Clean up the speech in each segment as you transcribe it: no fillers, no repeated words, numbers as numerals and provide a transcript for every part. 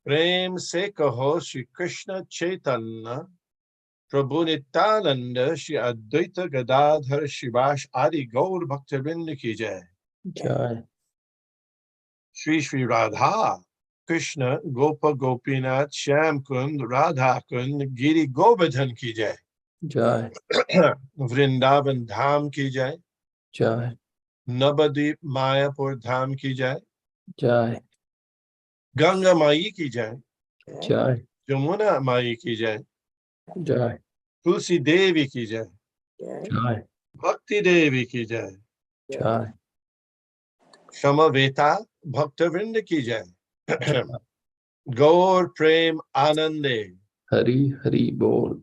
Prem se kaho Shri Krishna Chaitanya Prabhu Nityananda Shri Advaita Gadadhar Shivash Adi Gaur Bhaktivinoda ki jai. Jai. Shri Shri Radha Krishna Gopa Gopinath Shyam Kund Radha Kund Giri Govardhan ki jai. Jai. Vrindavan Dham ki jai. Jai. Nabadip Mayapur Dham ki jai. Jai. Ganga Mai ki jai. Jai. Jamuna Mai ki jai. Jai. Tulsi Devi ki jai. Jai. Bhakti Devi ki jai. Jai. Shamaveta Bhaktavrinda ki jai. Gaur Prem Anande. Hari Hari Bol.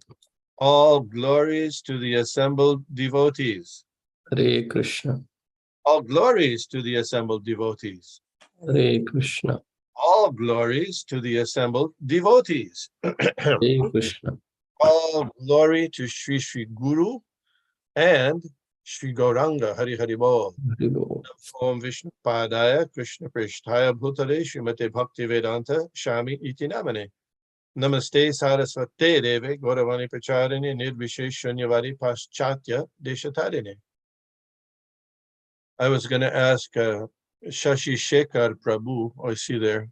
All glories to the assembled devotees. Hare Krishna. All glories to the assembled devotees. Hare Krishna. All glories to the assembled devotees. Hare Krishna. All glory to Sri Sri Guru and Sri Gauranga. Hari Hari Bol. Hari Bol. Om Vishnu Padaya Krishna Prishtaya Bhutale Srimate Bhakti Vedanta Shami Iti Namane. Namaste Saraswate Deve Gauravani Pracharini Nirvishesh Shunyavadi Paschatya Deshatarine. I was going to ask Shashi Shekhar Prabhu, I see there,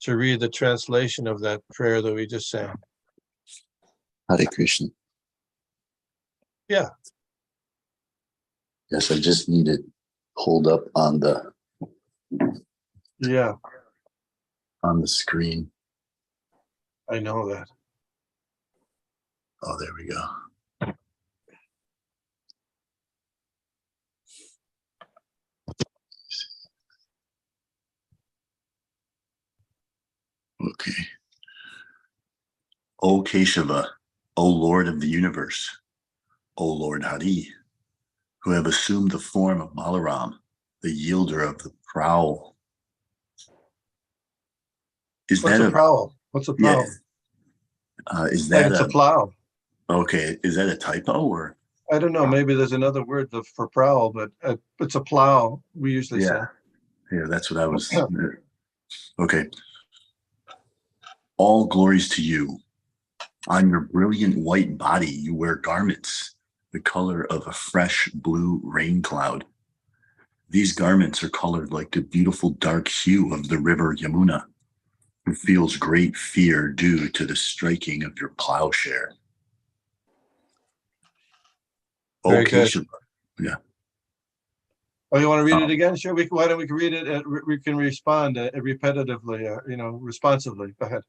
to read the translation of that prayer that we just sang. Hare Krishna. Yeah. Yes, I just need it pulled up on the screen. I know that. Oh, there we go. Okay. O Keshava, O Lord of the universe, O Lord Hari, who have assumed the form of Balaram, the yielder of the prowl. What's a prowl? What's a prowl? Yeah. Is that it's a plow? Okay. Is that a typo or? I don't know. Maybe there's another word for prowl, but it's a plow. We usually say. Yeah, that's what I was. Okay. All glories to you. On your brilliant white body, you wear garments, the color of a fresh blue rain cloud. These garments are colored like the beautiful dark hue of the river Yamuna, who feels great fear due to the striking of your plowshare. Very good. Yeah. Oh, you want to read it again? Sure. Why don't we read it? We can respond repetitively, responsively. Go ahead.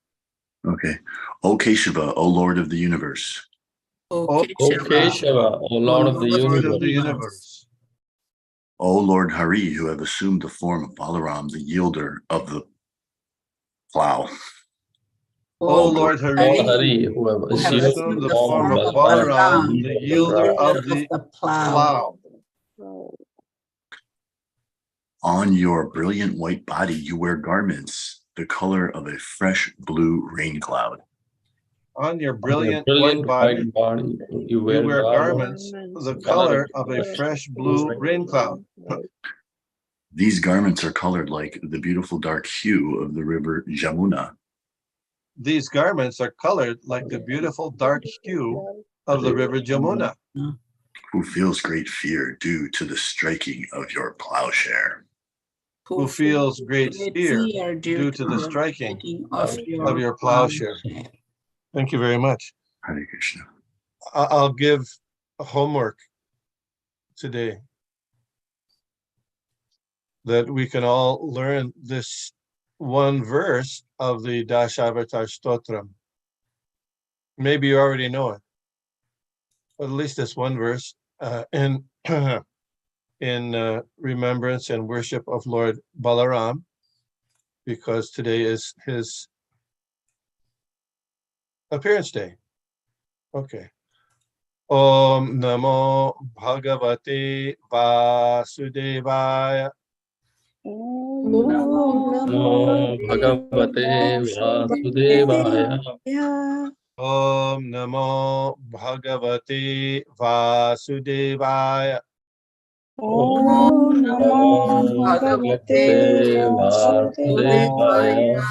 Okay. O Keshava, O Lord of the universe. O Keshava, O Lord of the universe. O Lord Hari, who have assumed the form of Balaram, the yielder of the plow. O Lord Hari, who have assumed the form of Balaram, the yielder of the plow. On your brilliant white body, you wear garments, the color of a fresh blue rain cloud. On your brilliant white body, you wear garments, the color of a fresh blue rain cloud. These garments are colored like the beautiful dark hue of the river Jamuna. These garments are colored like the beautiful dark hue of the river Jamuna. Who feels great fear due to the striking of your plowshare. Who feels great fear due to the striking of your plowshare. Thank you very much. Hare Krishna. I'll give a homework today that we can all learn this one verse of the Dashavatara Stotram. Maybe you already know it, but at least this one verse in remembrance and worship of Lord Balaram, because today is his appearance day. Okay. Om Namo Bhagavate Vasudevaya. Om Namo Bhagavate Vasudevaya. Om Namo Bhagavate Vasudevaya. Om Namo Bhagavate Vasudevaya.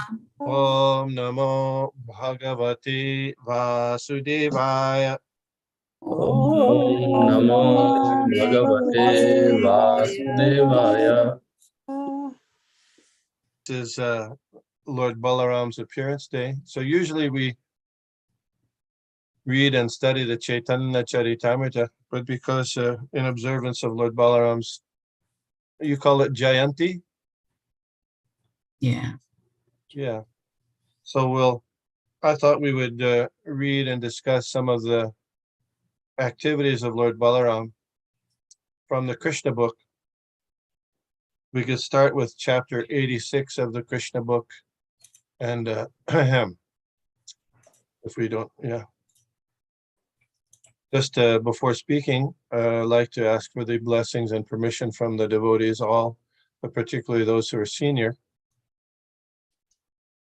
Om Namo Bhagavate Vasudevaya. Om Namo Bhagavate Vasudevaya. This is Lord Balaram's appearance day. So usually we read and study the Chaitanya Charitamrita, but because in observance of Lord Balaram's, you call it Jayanti? Yeah. Yeah. So I thought we would read and discuss some of the activities of Lord Balaram from the Krishna book. We could start with chapter 86 of the Krishna book. And if we don't, yeah. Just before speaking, I'd like to ask for the blessings and permission from the devotees all, but particularly those who are senior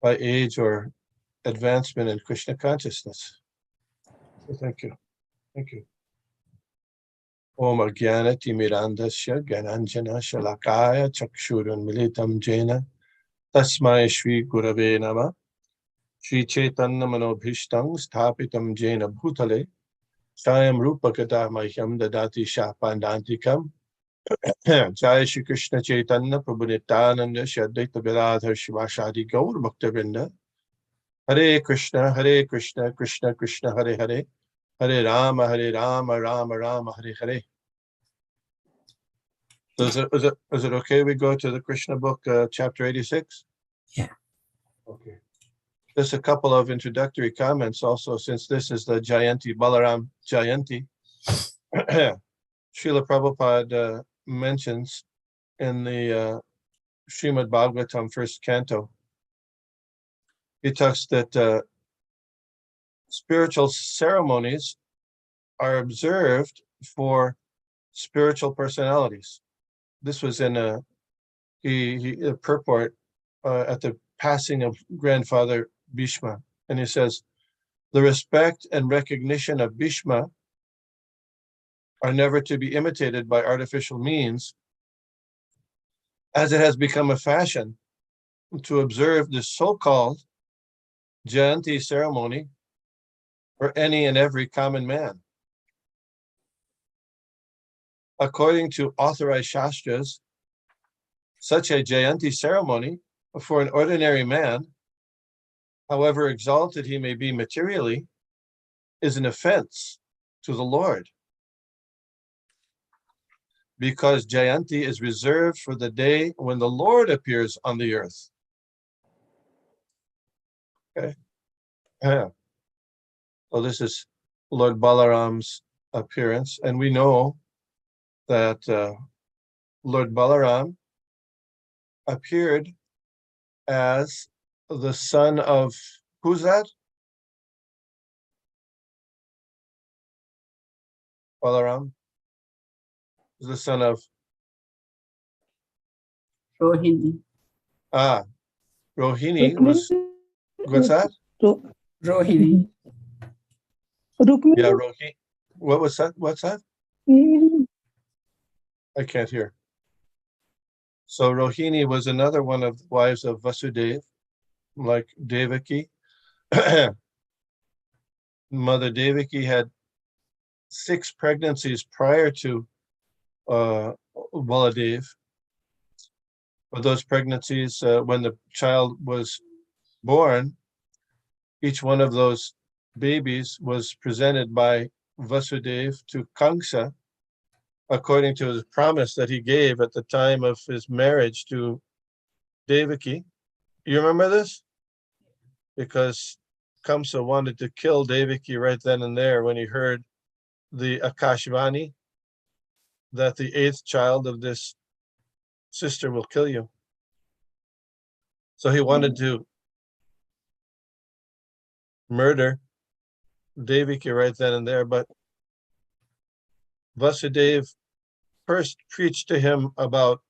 by age or advancement in Krishna consciousness. So thank you. Thank you. Om Agyanati Mirandasya Gyananjana Shalakaya Chakshurun Militam Jena Tasmai Shri Gurave Nama Shri Chaitanya Manobhishtam Sthapitam Jena Bhutale Swayam Rupa Kata Mahyam Dadati Shapandantikam Jai Shri Krishna Chaitanya Prabhu Nityananda Shri Advaita Gadadhar Shivashadi Gaur Bhaktivinoda Hare Krishna, Krishna Krishna, Hare Hare, Hare Rama, Rama Rama, Hare Hare. So is it okay we go to the Krishna book, chapter 86? Yeah. Okay. Just a couple of introductory comments also, since this is the Jayanti, Balaram Jayanti. Srila Prabhupada mentions in the Srimad Bhagavatam first canto, he talks that spiritual ceremonies are observed for spiritual personalities. This was in a purport at the passing of grandfather Bhishma. And he says, the respect and recognition of Bhishma are never to be imitated by artificial means, as it has become a fashion to observe the so-called Jayanti ceremony for any and every common man. According to authorized Shastras, such a Jayanti ceremony for an ordinary man, however exalted he may be materially, is an offense to the Lord, because Jayanti is reserved for the day when the Lord appears on the earth. Okay. Yeah. So this is Lord Balaram's appearance, and we know that Lord Balaram appeared as the son of, who's that? Balaram is the son of Rohini. Rohini was, what's that? Rohini. Yeah, Rohini. What was that? What's that? I can't hear. So Rohini was another one of the wives of Vasudeva, like Devaki. Mother Devaki had 6 pregnancies prior to Baladev. But those pregnancies, when the child was born, each one of those babies was presented by Vasudeva to Kamsa, according to his promise that he gave at the time of his marriage to Devaki. You remember this? Because Kamsa wanted to kill Devaki right then and there when he heard the Akashvani that the 8th child of this sister will kill you. So he wanted to murder Devaki right then and there, but Vasudeva first preached to him about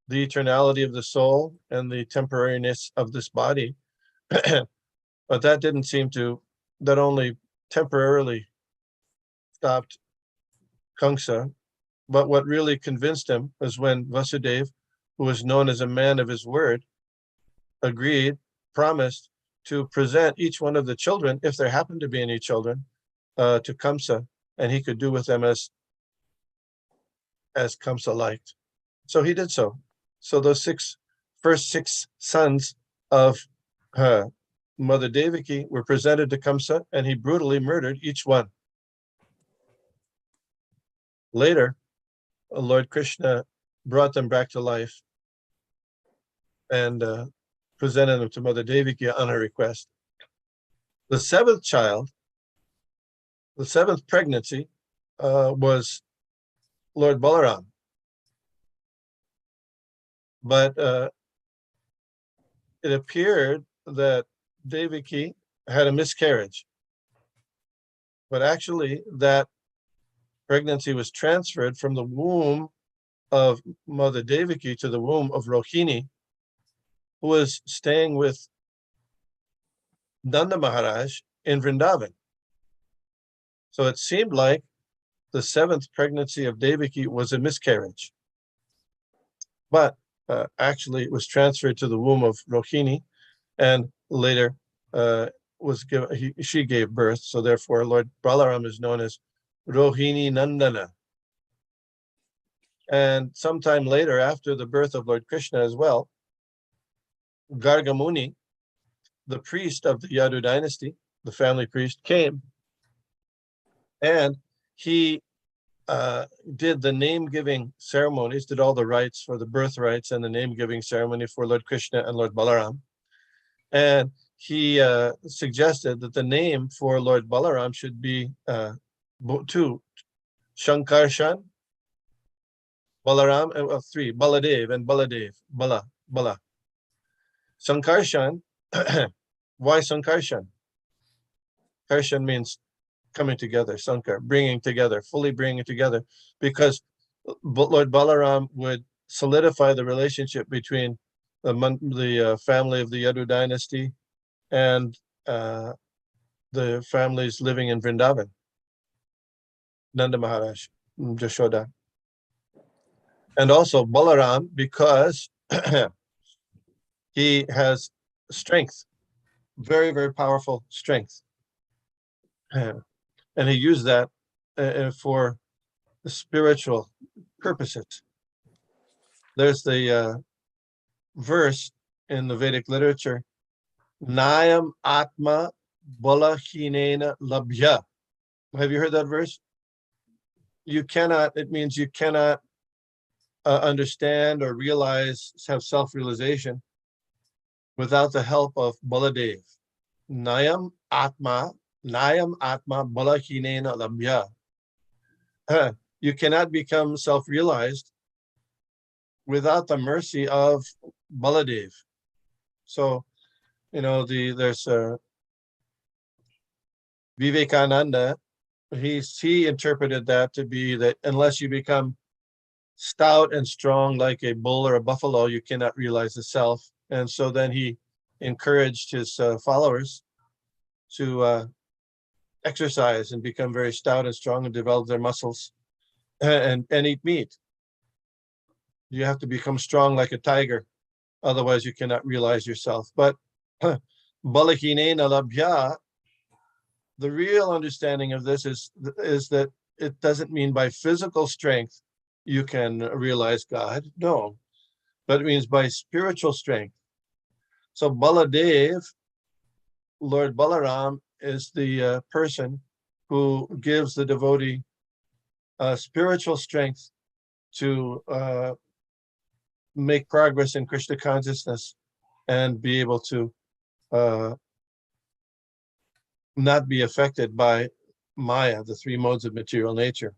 the eternality of the soul and the temporariness of this body. But that didn't seem to, that only temporarily stopped Kamsa. But what really convinced him was when Vasudeva, who was known as a man of his word, promised to present each one of the children, if there happened to be any children, to Kamsa, and he could do with them as Kamsa liked. So he did so. So those first six sons of Mother Devaki were presented to Kamsa, and he brutally murdered each one. Later, Lord Krishna brought them back to life and presented them to Mother Devaki on her request. The seventh child, the seventh pregnancy, was Lord Balaram. But it appeared that Devaki had a miscarriage. But actually, that pregnancy was transferred from the womb of Mother Devaki to the womb of Rohini, who was staying with Nanda Maharaj in Vrindavan. So it seemed like the seventh pregnancy of Devaki was a miscarriage. But actually, it was transferred to the womb of Rohini, and later she gave birth. So therefore, Lord Balaram is known as Rohini Nandana. And sometime later, after the birth of Lord Krishna as well, Gargamuni, the priest of the Yadu dynasty, the family priest, came, and he did the name-giving ceremonies, did all the rites for the birth rites and the name-giving ceremony for Lord Krishna and Lord Balaram. And he suggested that the name for Lord Balaram should be two, Shankarshan, Balaram, and three, Baladev and Baladev, Bala. Sankarshan, why Sankarshan? Karshan means coming together, Sankar, bringing together, fully bringing it together, because Lord Balaram would solidify the relationship between the family of the Yadu dynasty and the families living in Vrindavan, Nanda Maharaj, Jashoda. And also Balaram, because he has strength, very, very powerful strength. And he used that for spiritual purposes. There's the verse in the Vedic literature, Nayam Atma Balahinena Labhya. Have you heard that verse? It means you cannot understand or realize, have self-realization without the help of Baladev. Nayam Atma Balahinena Labhya. You cannot become self-realized without the mercy of Baladev. So, there's Vivekananda. He interpreted that to be that unless you become stout and strong like a bull or a buffalo, you cannot realize the self. And so then he encouraged his followers to exercise and become very stout and strong and develop their muscles and eat meat. You have to become strong like a tiger, otherwise you cannot realize yourself. But Balahinena Labhya, the real understanding of this is that it doesn't mean by physical strength you can realize God. No, but it means by spiritual strength. So Baladev, Lord Balaram, is the person who gives the devotee spiritual strength to make progress in Krishna consciousness and be able to not be affected by Maya, the three modes of material nature.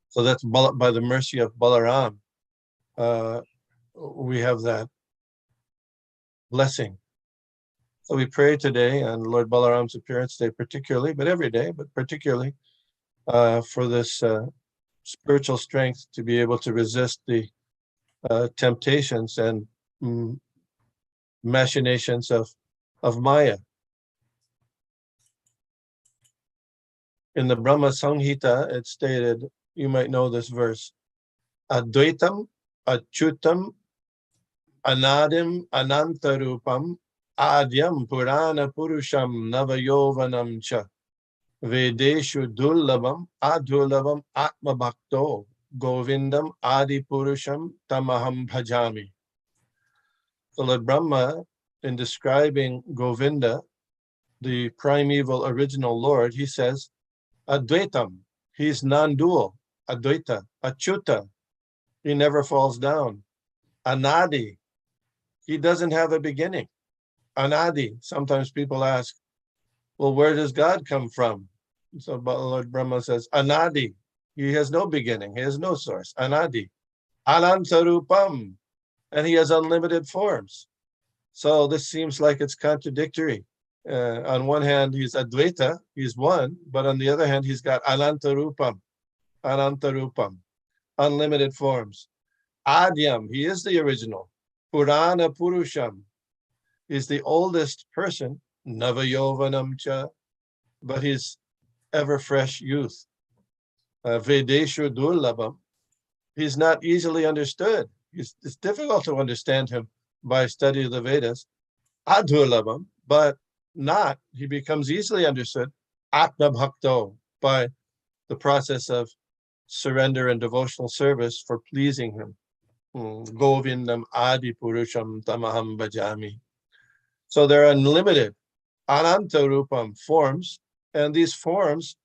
So that's by the mercy of Balaram, we have that blessing. So we pray today on Lord Balaram's appearance day particularly, but every day, but particularly for this spiritual strength to be able to resist the temptations and machinations of Maya. In the Brahma Samhita, it's stated, you might know this verse, Advaitam, Achyutam, Anadim Anantarupam Adyam Purana Purusham Navayovanam Cha Vedeshu Dullabam Adulabam Atma Bhakto Govindam Adi Purusham Tamaham Bhajami. So Lord Brahma, in describing Govinda, the primeval original Lord, he says, Advaitam, he's non-dual, Advaita, Achyuta, he never falls down. Anadi, he doesn't have a beginning. Anadi, sometimes people ask, well, where does God come from? So Lord Brahma says, Anadi, he has no beginning, he has no source. Anadi, Anantarupam, and he has unlimited forms. So this seems like it's contradictory. On one hand, he's Advaita, he's one, but on the other hand, he's got Anantarupam, unlimited forms. Adyam, he is the original. Purana Purusham is the oldest person, Navayovanam cha, but he's ever fresh youth. Vedeshu Durlabam, he's not easily understood. It's difficult to understand him by study of the Vedas. Adurlabam, but not, he becomes easily understood, Atma Bhakto, by the process of surrender and devotional service for pleasing him. Govindam Adi Purusham Tamaham Bhajami. So they're unlimited, Ananta Rupam forms, and these forms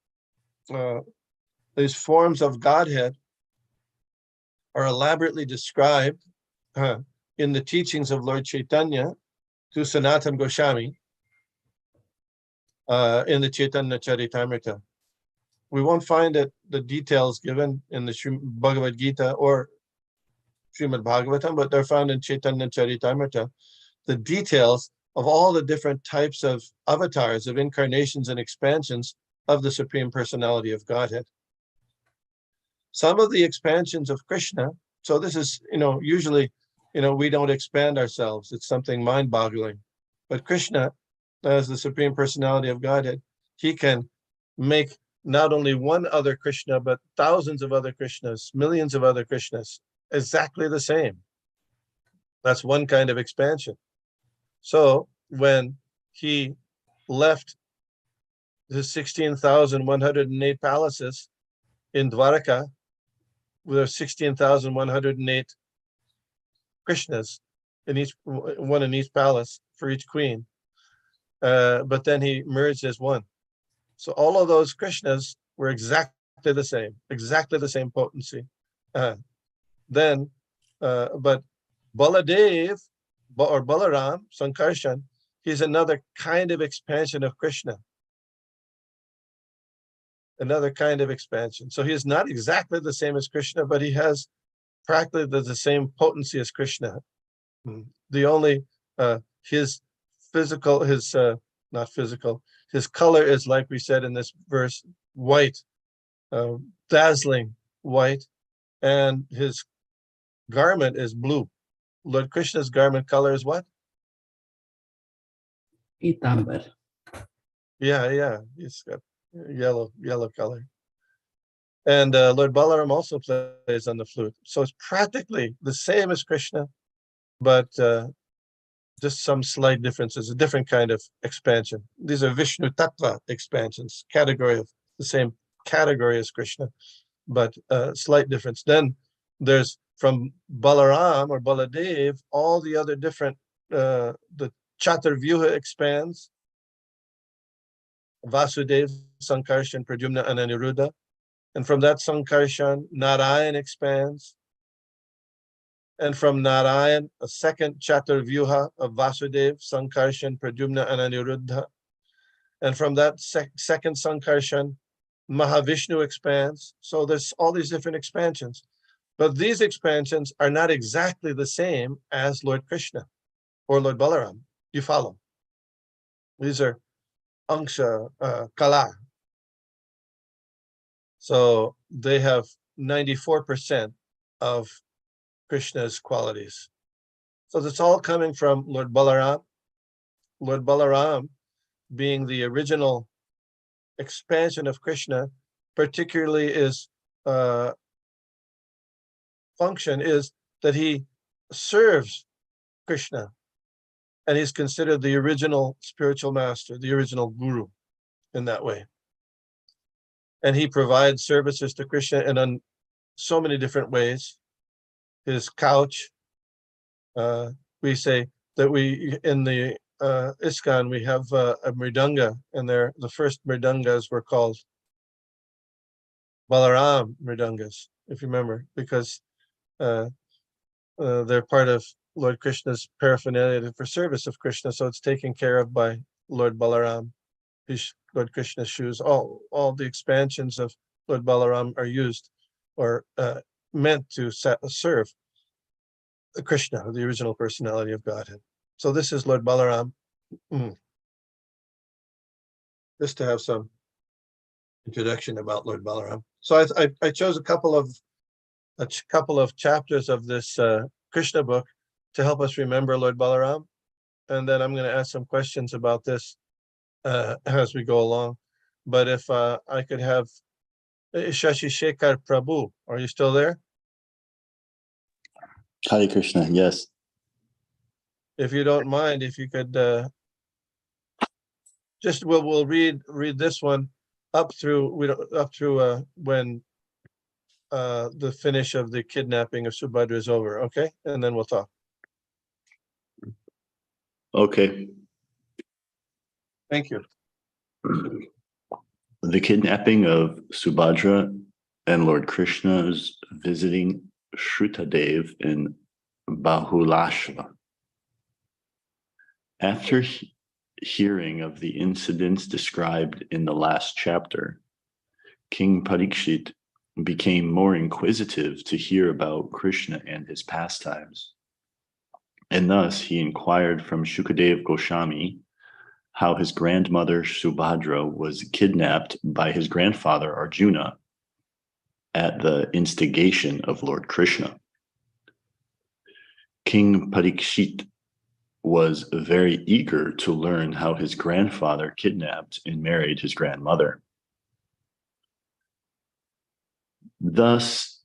of Godhead are elaborately described in the teachings of Lord Chaitanya to Sanatana Goswami in the Chaitanya Charitamrita. We won't find the details given in the Bhagavad Gita or Srimad Bhagavatam, but they're found in Chaitanya Charitamrita. The details of all the different types of avatars, of incarnations and expansions of the Supreme Personality of Godhead. Some of the expansions of Krishna, so this is, usually, we don't expand ourselves. It's something mind-boggling. But Krishna, as the Supreme Personality of Godhead, he can make not only one other Krishna, but thousands of other Krishnas, millions of other Krishnas, exactly the same. That's one kind of expansion. So when he left his 16,108 palaces in Dwaraka, with 16,108 Krishnas one in each palace for each queen. But then he merged as one. So all of those Krishnas were exactly the same potency. But Baladev or Balaram, Sankarshan, he's another kind of expansion of Krishna. Another kind of expansion. So he is not exactly the same as Krishna, but he has practically the same potency as Krishna. The only, his color is, like we said in this verse, white, dazzling white, and his garment is blue. Lord Krishna's garment color is what? Pitambar. Yeah, he's got yellow color. And Lord Balaram also plays on the flute. So it's practically the same as Krishna, but just some slight differences, a different kind of expansion. These are Vishnu Tattva expansions, the same category as Krishna, but slight difference. Then there's from Balaram or Baladev, all the other different, the Chaturvyuha expands, Vasudev, Sankarshan, Pradyumna, and Aniruddha. And from that Sankarshan, Narayan expands. And from Narayan, a second Chaturvyuha of Vasudev, Sankarshan, Pradyumna, and Aniruddha. And from that second Sankarshan, Mahavishnu expands. So there's all these different expansions. But these expansions are not exactly the same as Lord Krishna or Lord Balaram. You follow? These are Angsha, Kala. So they have 94% of Krishna's qualities. So that's all coming from Lord Balaram. Lord Balaram being the original expansion of Krishna, particularly his function is that he serves Krishna. And he's considered the original spiritual master, the original guru in that way. And he provides services to Krishna in so many different ways. His couch, we say that in the ISKCON, we have a mridanga, and the first mridangas were called Balaram mridangas, if you remember, because they're part of Lord Krishna's paraphernalia for service of Krishna, so it's taken care of by Lord Balaram. Lord Krishna's shoes, all the expansions of Lord Balaram are used or meant to serve Krishna, the original personality of Godhead. So this is Lord Balaram. Just to have some introduction about Lord Balaram. So I chose a couple of chapters of this Krishna book to help us remember Lord Balaram, and then I'm going to ask some questions about this as we go along. But if I could have Shashi Shekhar Prabhu, are you still there? Hare Krishna, yes. If you don't mind, if you could just we'll read this one up through when the finish of the kidnapping of Subhadra is over, okay? And then we'll talk. Okay. Thank you. The kidnapping of Subhadra and Lord Krishna's visiting Shrutadev in Bahulashva. After hearing of the incidents described in the last chapter, King Parikshit became more inquisitive to hear about Krishna and his pastimes. And thus he inquired from Shukadev Goswami how his grandmother Subhadra was kidnapped by his grandfather Arjuna at the instigation of Lord Krishna. King Parikshit was very eager to learn how his grandfather kidnapped and married his grandmother. Thus,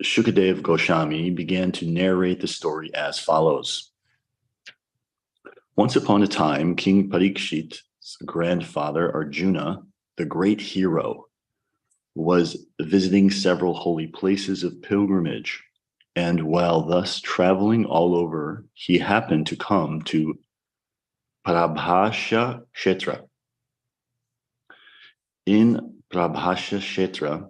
Shukadev Goswami began to narrate the story as follows. Once upon a time, King Parikshit's grandfather Arjuna, the great hero, was visiting several holy places of pilgrimage, and while thus traveling all over, he happened to come to Prabhasha Kshetra. In Prabhasha Kshetra,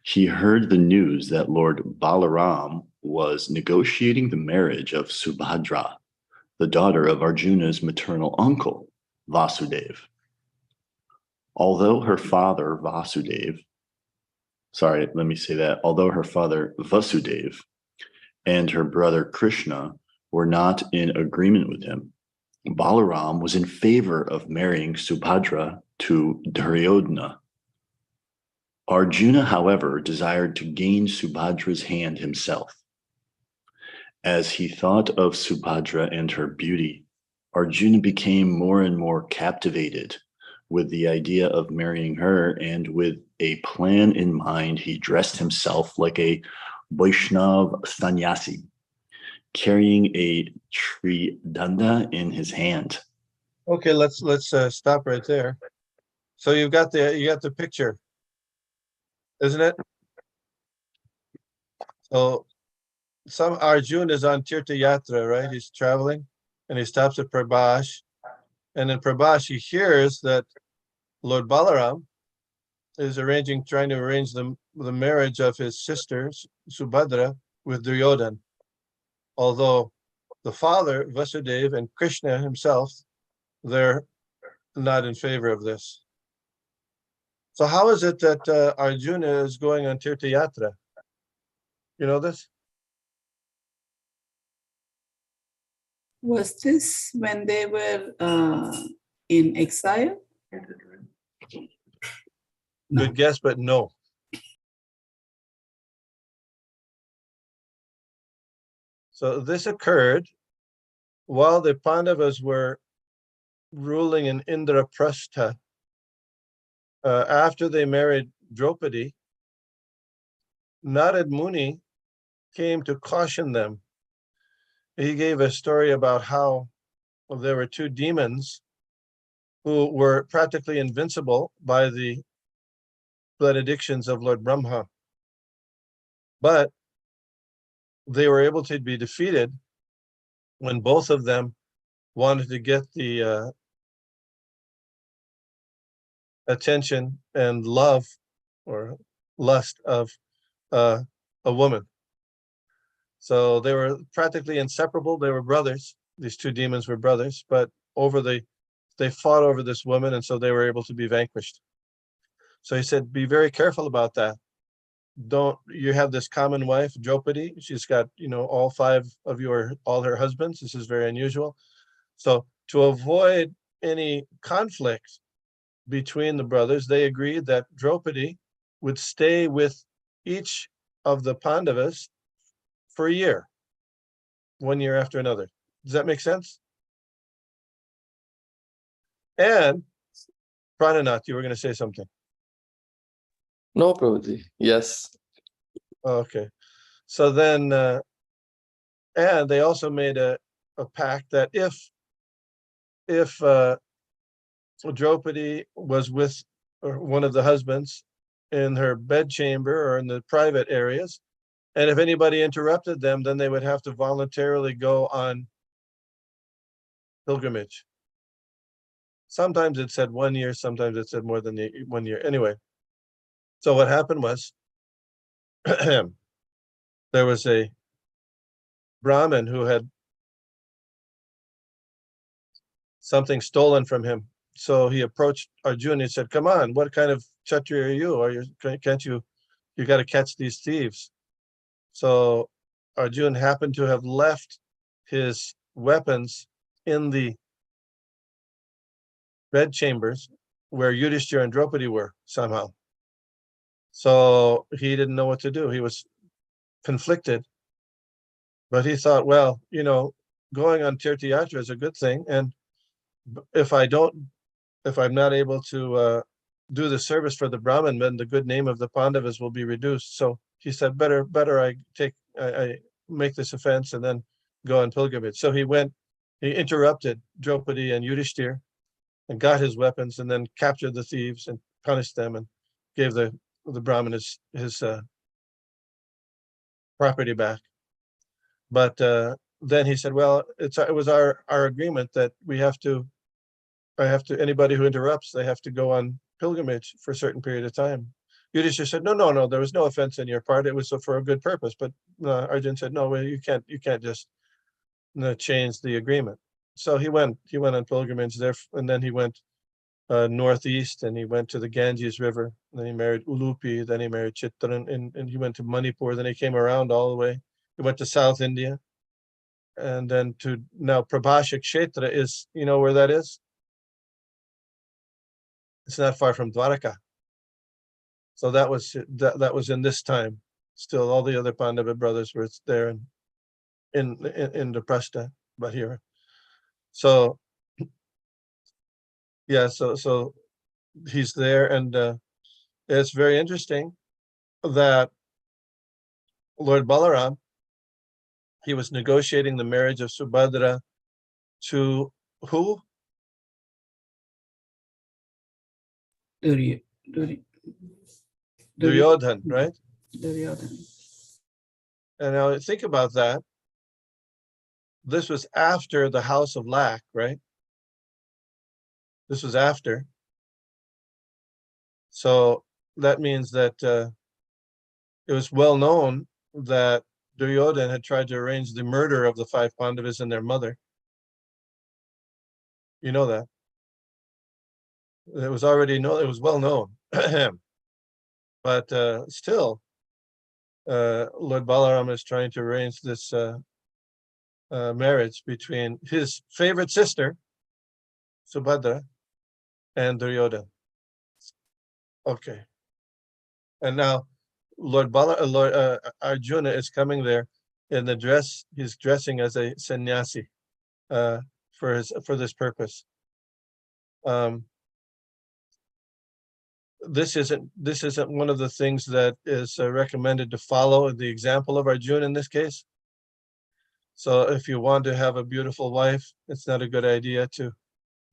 he heard the news that Lord Balaram was negotiating the marriage of Subhadra, the daughter of Arjuna's maternal uncle, Vasudeva. Although her father Vasudeva and her brother Krishna were not in agreement with him, Balaram was in favor of marrying Subhadra to Duryodhana. Arjuna, however, desired to gain Subhadra's hand himself. As he thought of Subhadra and her beauty, Arjuna became more and more captivated with the idea of marrying her, and with a plan in mind, he dressed himself like a Vaishnav sannyasi, carrying a tridanda in his hand. Okay, let's stop right there. So you got the picture, isn't it? So Arjuna is on Tirtha Yatra, right? He's traveling and he stops at Prabhash. And in Prabhash, he hears that Lord Balaram is trying to arrange the marriage of his sister, Subhadra, with Duryodhana. Although the father, Vasudeva, and Krishna himself, they're not in favor of this. So how is it that Arjuna is going on Tirtha Yatra? You know this? Was this when they were in exile? No. Good guess, but no. So this occurred while the Pandavas were ruling in Indraprastha. After they married Draupadi, Narad Muni came to caution them he gave a story about how there were two demons who were practically invincible by the benedictions of Lord Brahma. But they were able to be defeated when both of them wanted to get the attention and love or lust of a woman. So they were practically inseparable. They were brothers. These two demons were brothers, but they fought over this woman, and so they were able to be vanquished. So he said, be very careful about that. You have this common wife, Draupadi. She's got, all five of all her husbands. This is very unusual. So to avoid any conflict between the brothers, they agreed that Draupadi would stay with each of the Pandavas for a year, 1 year after another. Does that make sense? And Prananath, you were going to say something. No, Prabhuji. Yes. Okay. So then, and they also made a pact that if Draupadi was with one of the husbands in her bedchamber or in the private areas, and if anybody interrupted them, then they would have to voluntarily go on pilgrimage. Sometimes it said 1 year, sometimes it said more than 1 year. Anyway, so what happened was there was a Brahmin who had something stolen from him. So he approached Arjuna and said, come on, what kind of Kshatriya are you? Or you got to catch these thieves. So Arjuna happened to have left his weapons in the bedchambers where Yudhishthira and Draupadi were somehow. So he didn't know what to do. He was conflicted, but he thought, well, going on Tirtha Yatra is a good thing. And if I'm not able to do the service for the Brahmin, then the good name of the Pandavas will be reduced. So he said, better I make this offense and then go on pilgrimage. So he interrupted Draupadi and Yudhishthira and got his weapons and then captured the thieves and punished them and gave the Brahmin his property back. But then he said, well, it was our agreement that anybody who interrupts, they have to go on pilgrimage for a certain period of time. Yudhishthira said, no, there was no offense on your part. It was for a good purpose. But Arjuna said, no, well, you can't just change the agreement. So he went on pilgrimage there, and then he went northeast, and he went to the Ganges River. Then he married Ulupi. Then he married Chitran, and he went to Manipur. Then he came around all the way. He went to South India, and then to now Prabhasha Kshetra is, where that is? It's not far from Dwaraka. So that was in this time. Still, all the other Pandava brothers were there in the Prashta, but here. So yeah, so he's there, and it's very interesting that Lord Balaram, he was negotiating the marriage of Subhadra to who? Duryodhan, right? Duryodhan. And now think about that. This was after the House of Lac, right? This was after. So that means that it was well known that Duryodhan had tried to arrange the murder of the 5 Pandavas and their mother. You know that. It was well known. But still, Lord Balaram is trying to arrange this marriage between his favorite sister, Subhadra, and Duryodhan. Okay. And now Lord Arjuna is coming there in the dress. He's dressing as a sannyasi for this purpose. This isn't one of the things that is recommended to follow the example of Arjuna in this case. So if you want to have a beautiful wife, it's not a good idea to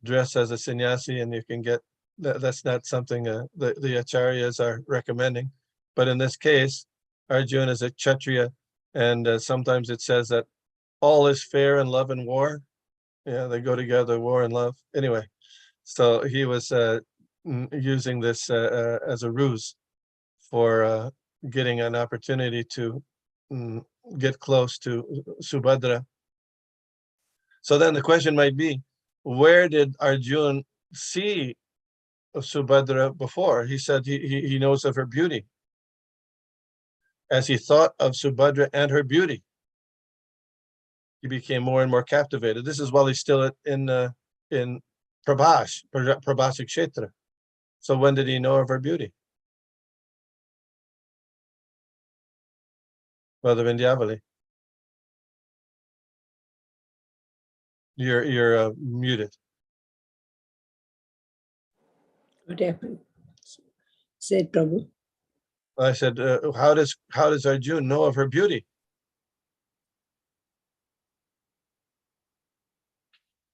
dress as a sannyasi, and you can get that's not something the acharyas are recommending. But in this case, Arjuna is a kshatriya, and sometimes it says that all is fair in love and war. Yeah, they go together, war and love. Anyway, so he was using this as a ruse for getting an opportunity to get close to Subhadra. So then the question might be, where did Arjuna see Subhadra before? He said he knows of her beauty. As he thought of Subhadra and her beauty, he became more and more captivated. This is while he's still in Prabhas Kshetra. So when did he know of her beauty? Mother Vindyavali. You're muted. What happened? Said Prabhu. I said, how does Arjuna know of her beauty?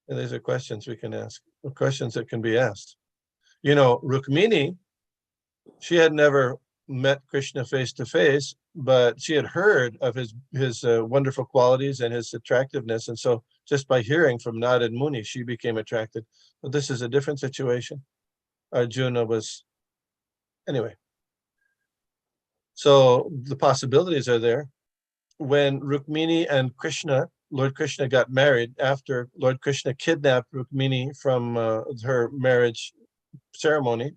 And these are questions we can ask, questions that can be asked. You know, Rukmini, she had never met Krishna face to face, but she had heard of his wonderful qualities and his attractiveness. And so just by hearing from Nad and Muni, she became attracted. But this is a different situation. Arjuna was, anyway. So the possibilities are there. When Rukmini and Krishna, Lord Krishna got married, after Lord Krishna kidnapped Rukmini from her marriage ceremony,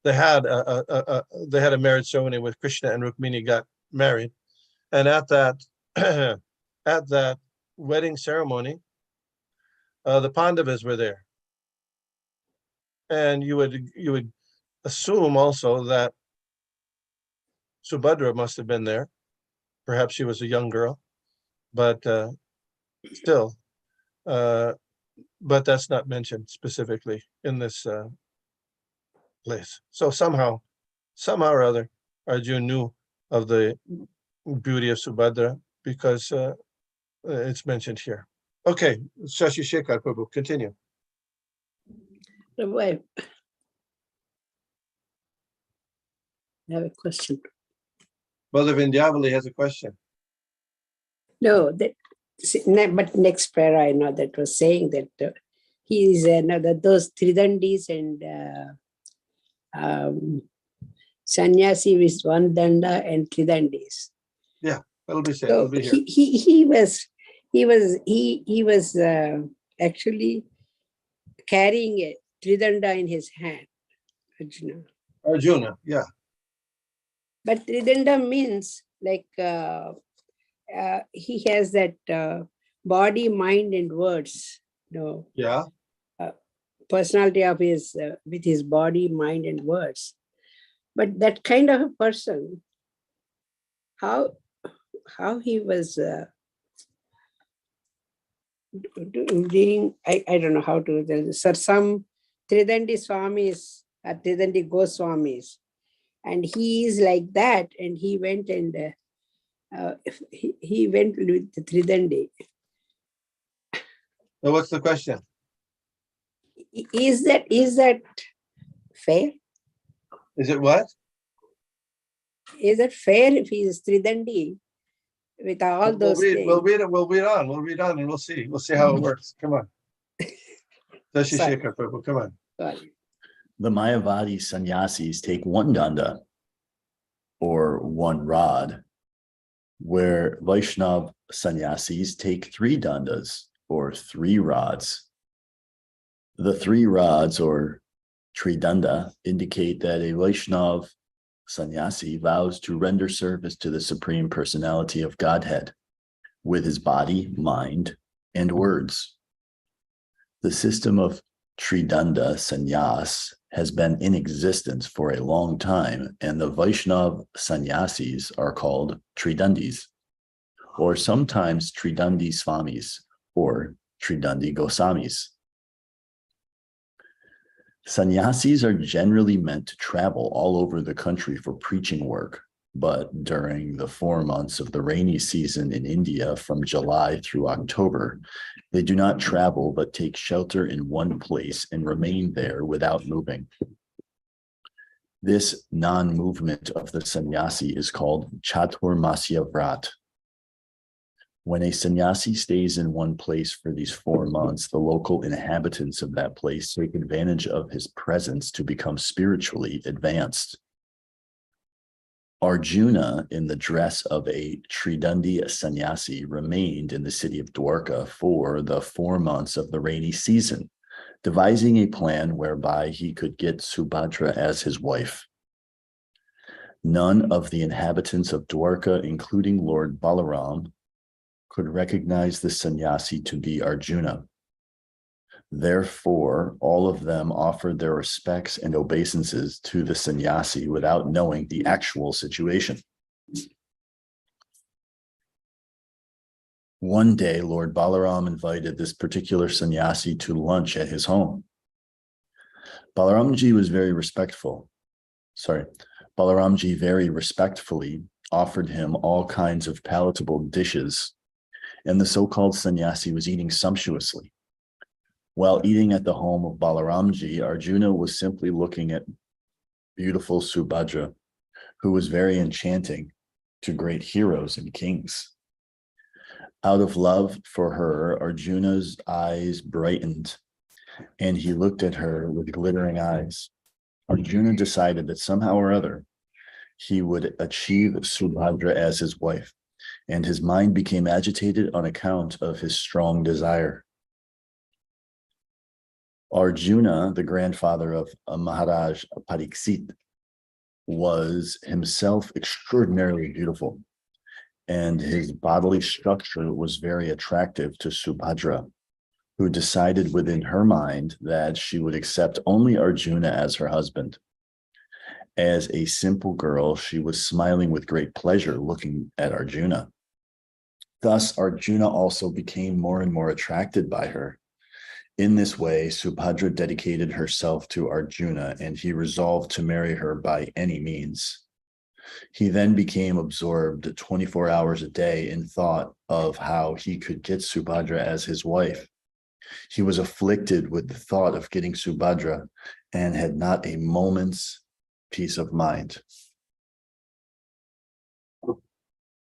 they had a marriage ceremony with Krishna, and Rukmini got married. And at that at that wedding ceremony, the Pandavas were there. And you would assume also that Subhadra must have been there. Perhaps she was a young girl, but still, but that's not mentioned specifically in this place. So somehow or other, Arjuna knew of the beauty of Subhadra because it's mentioned here. Okay, Shashi Shekhar Prabhu, continue. Prabhu, I have a question. Mother Vindyavali has a question. No, but next prayer I know that was saying that he is those Tridandis and sannyasi with one danda and Tridandis. Yeah, that'll be said. So he was actually carrying a Tridanda in his hand, Arjuna, yeah. But Tridanda means like he has that body, mind, and words. Yeah. Personality of his with his body, mind, and words. But that kind of a person, how he was doing, I don't know how to tell you. Sir, some Tridandi Swamis, Tridandi Goswamis, and he is like that, and he went and he went with the Tridandi. So what's the question? Is that fair? Is it what? Is it fair if he is Tridandi with all those things? We'll read on, and we'll see. We'll see how it works. Come on. Shashi Shekhar Prabhu, come on. Sorry. The Mayavadi sannyasis take one danda or one rod, where Vaishnav sannyasis take 3 dandas or 3 rods. The 3 rods or tridanda indicate that a Vaishnav sannyasi vows to render service to the Supreme Personality of Godhead with his body, mind, and words. The system of Tridanda sannyas has been in existence for a long time, and the Vaishnav sannyasis are called Tridandis, or sometimes Tridandi Swamis, or Tridandi Goswamis. Sannyasis are generally meant to travel all over the country for preaching work, But during the 4 months of the rainy season in India from July through October, they do not travel but take shelter in one place and remain there without moving. This non-movement of the sannyasi is called Chaturmasya Vrat. When a sannyasi stays in one place for these 4 months, the local inhabitants of that place take advantage of his presence to become spiritually advanced. Arjuna, in the dress of a Tridandi sannyasi, remained in the city of Dwarka for the 4 months of the rainy season, devising a plan whereby he could get Subhadra as his wife. None of the inhabitants of Dwarka, including Lord Balaram, could recognize the sannyasi to be Arjuna. Therefore, all of them offered their respects and obeisances to the sannyasi without knowing the actual situation. One day, Lord Balaram invited this particular sannyasi to lunch at his home. Balaramji very respectfully offered him all kinds of palatable dishes, and the so-called sannyasi was eating sumptuously. While eating at the home of Balaramji, Arjuna was simply looking at beautiful Subhadra, who was very enchanting to great heroes and kings. Out of love for her, Arjuna's eyes brightened, and he looked at her with glittering eyes. Arjuna decided that somehow or other, he would achieve Subhadra as his wife, and his mind became agitated on account of his strong desire. Arjuna, the grandfather of Maharaj Pariksit, was himself extraordinarily beautiful, and his bodily structure was very attractive to Subhadra, who decided within her mind that she would accept only Arjuna as her husband. As a simple girl, she was smiling with great pleasure looking at Arjuna. Thus, Arjuna also became more and more attracted by her. In this way, Subhadra dedicated herself to Arjuna, and he resolved to marry her by any means. He then became absorbed 24 hours a day in thought of how he could get Subhadra as his wife. He was afflicted with the thought of getting Subhadra and had not a moment's peace of mind.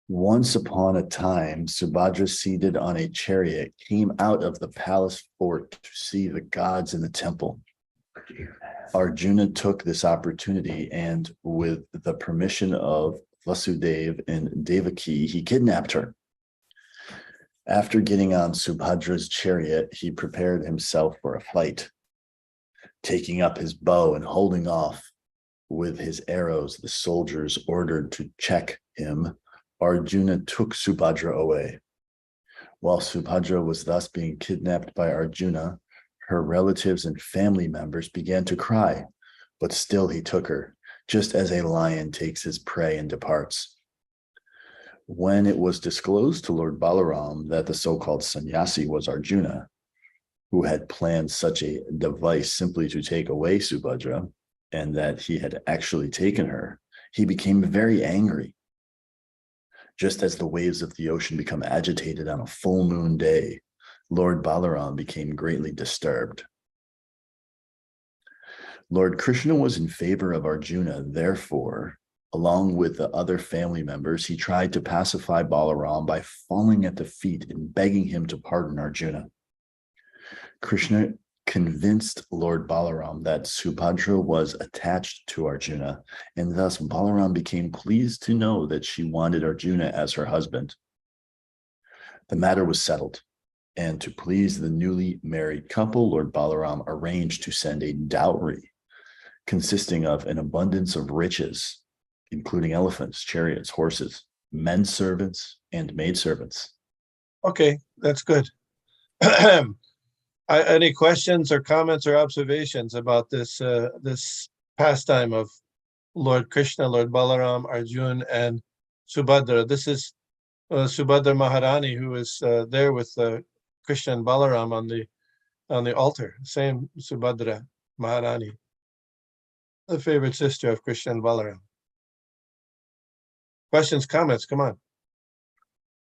Once upon a time, Subhadra, seated on a chariot, came out of the palace fort to see the gods in the temple. Arjuna took this opportunity and, with the permission of Vasudeva and Devaki, he kidnapped her. After getting on Subhadra's chariot, he prepared himself for a fight. Taking up his bow and holding off with his arrows, the soldiers ordered to check him. Arjuna took Subhadra away. While Subhadra was thus being kidnapped by Arjuna, her relatives and family members began to cry, but still he took her, just as a lion takes his prey and departs. When it was disclosed to Lord Balaram that the so-called sannyasi was Arjuna, who had planned such a device simply to take away Subhadra, and that he had actually taken her, he became very angry. Just as the waves of the ocean become agitated on a full moon day, Lord Balaram became greatly disturbed. Lord Krishna was in favor of Arjuna. Therefore, along with the other family members, he tried to pacify Balaram by falling at the feet and begging him to pardon Arjuna. Krishna convinced Lord Balaram that Subhadra was attached to Arjuna, and thus Balaram became pleased to know that she wanted Arjuna as her husband. The matter was settled, and to please the newly married couple, Lord Balaram arranged to send a dowry consisting of an abundance of riches, including elephants, chariots, horses, men servants, and maidservants. Okay, that's good. Any questions or comments or observations about this this pastime of Lord Krishna, Lord Balaram, Arjuna, and Subhadra? This is Subhadra Maharani, who is there with Krishna and Balaram on the altar. Same Subhadra Maharani, the favorite sister of Krishna and Balaram. Questions, comments, come on.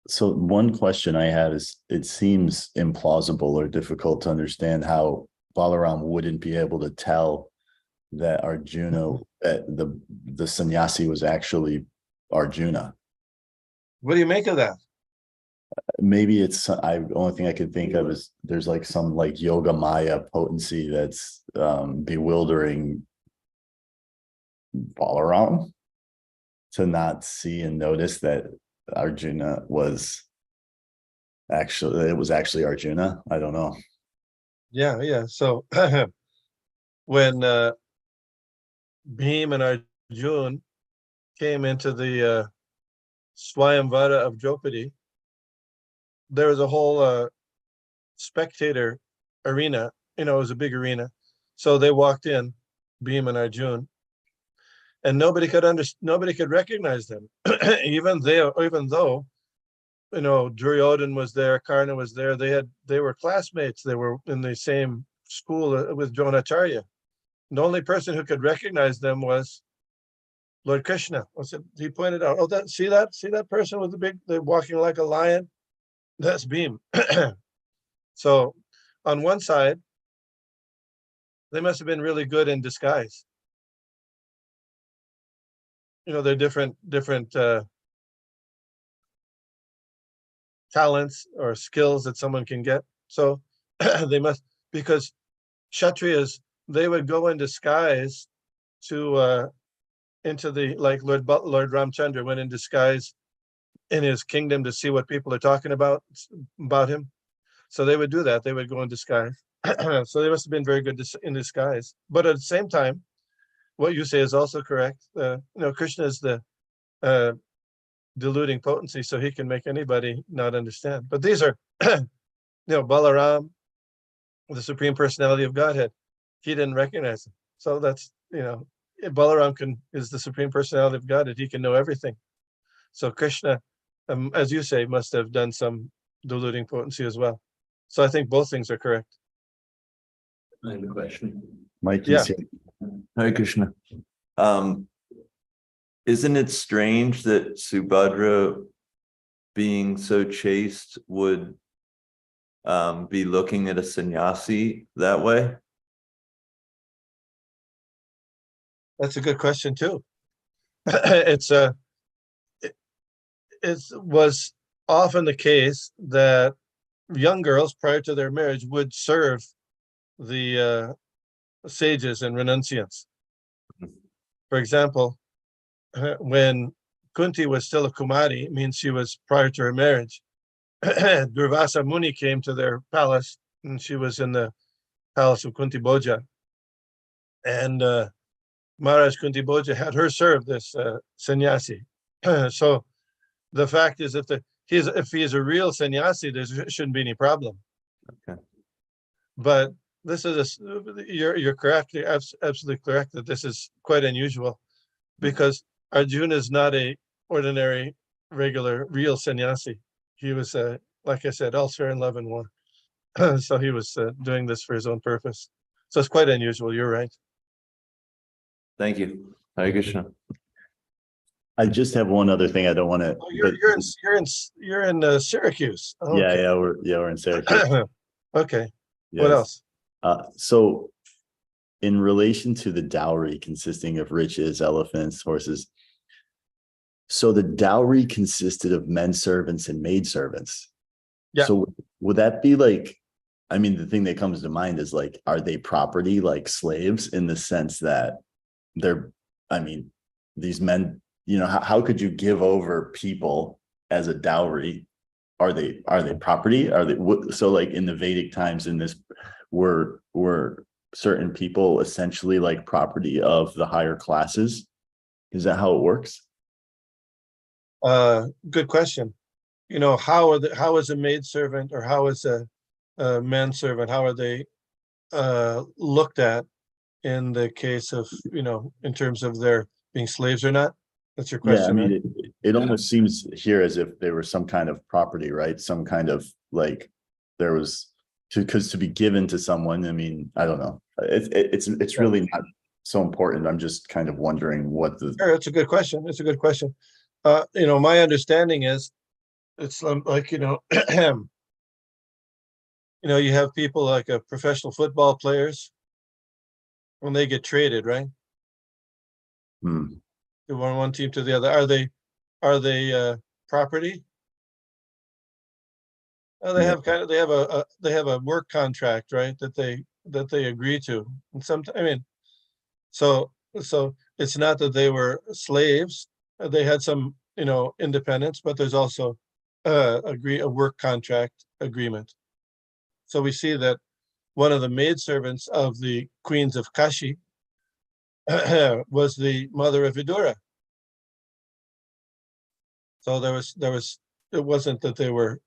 So one question I have is, it seems implausible or difficult to understand how Balaram wouldn't be able to tell that Arjuna, the sannyasi was actually Arjuna. What do you make of that? Maybe it's, the only thing I could think of is there's like some like yoga maya potency that's bewildering Balaram to not see and notice that Arjuna was actually, it was actually Arjuna. I don't know. Yeah. So when Bhim and Arjuna came into the Swayamvara of Draupadi, there was a whole spectator arena. It was a big arena. So they walked in, Bhim and Arjuna, and nobody could recognize them, even though Duryodhan was there, Karna was there. They were classmates. They were in the same school with Dronacharya. The only person who could recognize them was Lord Krishna. He pointed out, see that person with they're walking like a lion? That's Bhim. So on one side, they must have been really good in disguise. They're different talents or skills that someone can get. So they must, because Kshatriyas, they would go in disguise to into the, like Lord Ramchandra went in disguise in his kingdom to see what people are talking about him. So they would do that. They would go in disguise. So they must have been very good in disguise. But at the same time, what you say is also correct. Krishna is the deluding potency, so he can make anybody not understand. But these are, Balaram, the Supreme Personality of Godhead. He didn't recognize him. So that's, Balaram is the Supreme Personality of Godhead. He can know everything. So Krishna, as you say, must have done some deluding potency as well. So I think both things are correct. I have a question. Mike, Yeah. Hare Krishna. Isn't it strange that Subhadra, being so chaste, would be looking at a sannyasi that way? That's a good question too. It was often the case that young girls prior to their marriage would serve the sages and renunciants. For example, when Kunti was still a Kumari, it means she was prior to her marriage, Durvasa Muni came to their palace, and she was in the palace of Kunti Bhoja. And Maharaj Kunti Bhoja had her serve this sannyasi. So the fact is, if he is a real sannyasi, there shouldn't be any problem. Okay. But this is you're correct. You're absolutely correct that this is quite unusual, because Arjuna is not a ordinary, regular, real sannyasi. He was, like I said, all fair in love and war. So he was doing this for his own purpose. So it's quite unusual. You're right. Thank you. Hare Krishna. I just have one other thing I don't want to. Oh, you're in Syracuse. Oh, Yeah, okay. we're in Syracuse. Okay. Yes. What else? So in relation to the dowry consisting of riches, elephants, horses, so the dowry consisted of men servants and maid servants. Yeah. So would that be like, I mean, the thing that comes to mind is like, are they property like slaves, in the sense that these men, how could you give over people as a dowry? Are they property? So like in the Vedic times, in this, were certain people essentially like property of the higher classes? Is that how it works? Good question. How is a maid servant, or how is a manservant, how are they looked at in the case of, in terms of their being slaves or not? That's your question. Yeah, I mean, it almost seems here as if they were some kind of property, right? Some kind of like there was to be given to someone. I mean, I don't know. It's really not so important. I'm just kind of wondering what the. Sure, it's a good question. It's a good question. my understanding is it's like, you have people like professional football players when they get traded, right? Hmm. From one team to the other. Are they property? They Yeah. have they have a work contract, right? That they agree to. And so it's not that they were slaves. They had some, independence, but there's also a work contract agreement. So we see that one of the maidservants of the queens of Kashi was the mother of Vidura. So it wasn't that they were,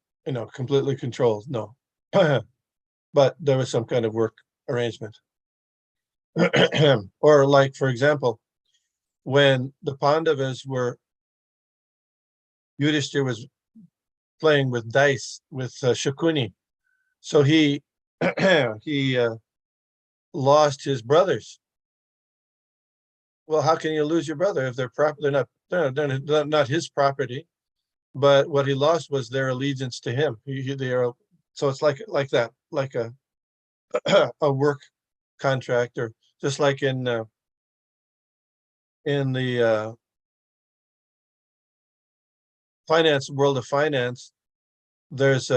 completely controlled, no. But there was some kind of work arrangement. Or like, for example, when the Pandavas Yudhishthir was playing with dice with Shakuni. So he he lost his brothers. Well, how can you lose your brother if they're not his property? But what he lost was their allegiance to him. So it's like that, like a a work contract, or just like in the world of finance, there's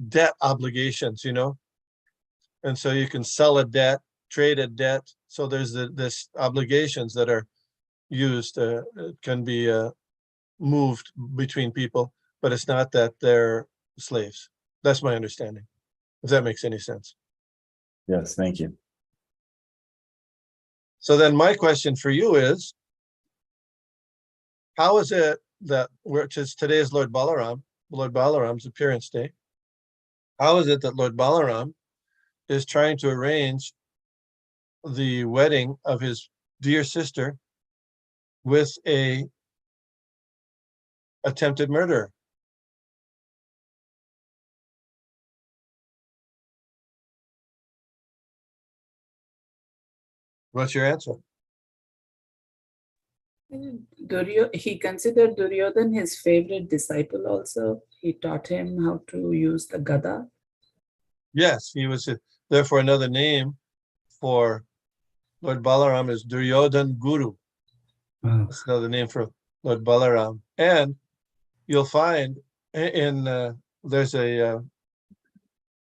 debt obligations, and so you can sell a debt, trade a debt. So there's this obligations that are used, can be moved between people, but it's not that they're slaves. That's my understanding, if that makes any sense. Yes, thank you. So then my question for you is, how is it that, which is today's Lord Balaram's appearance day, how is it that Lord Balaram is trying to arrange the wedding of his dear sister with a attempted murderer? What's your answer? He considered Duryodhan his favorite disciple also. He taught him how to use the Gada. Yes, he was. Therefore, another name for Lord Balaram is Duryodhan Guru. Wow. That's another name for Lord Balaram. And you'll find in there's a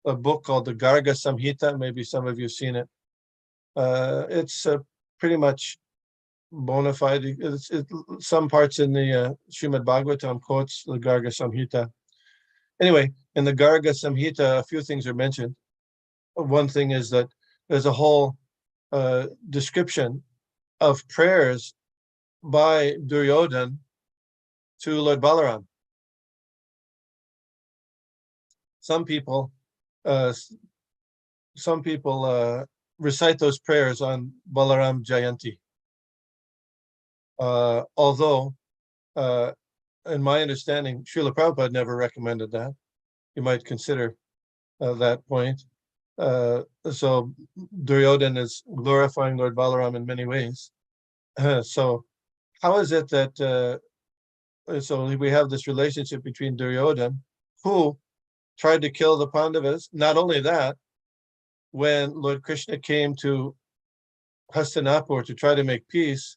book called the Garga Samhita. Maybe some of you have seen it. It's pretty much bona fide. Some parts in the Srimad Bhagavatam quotes the Garga Samhita. Anyway, in the Garga Samhita, a few things are mentioned. One thing is that there's a whole description of prayers by Duryodhan to Lord Balaram. Some people recite those prayers on Balaram Jayanti. Although, in my understanding, Srila Prabhupada never recommended that. You might consider that point. So Duryodhan is glorifying Lord Balaram in many ways. So how is it that, so we have this relationship between Duryodhan, who tried to kill the Pandavas. Not only that, when Lord Krishna came to Hastinapur to try to make peace,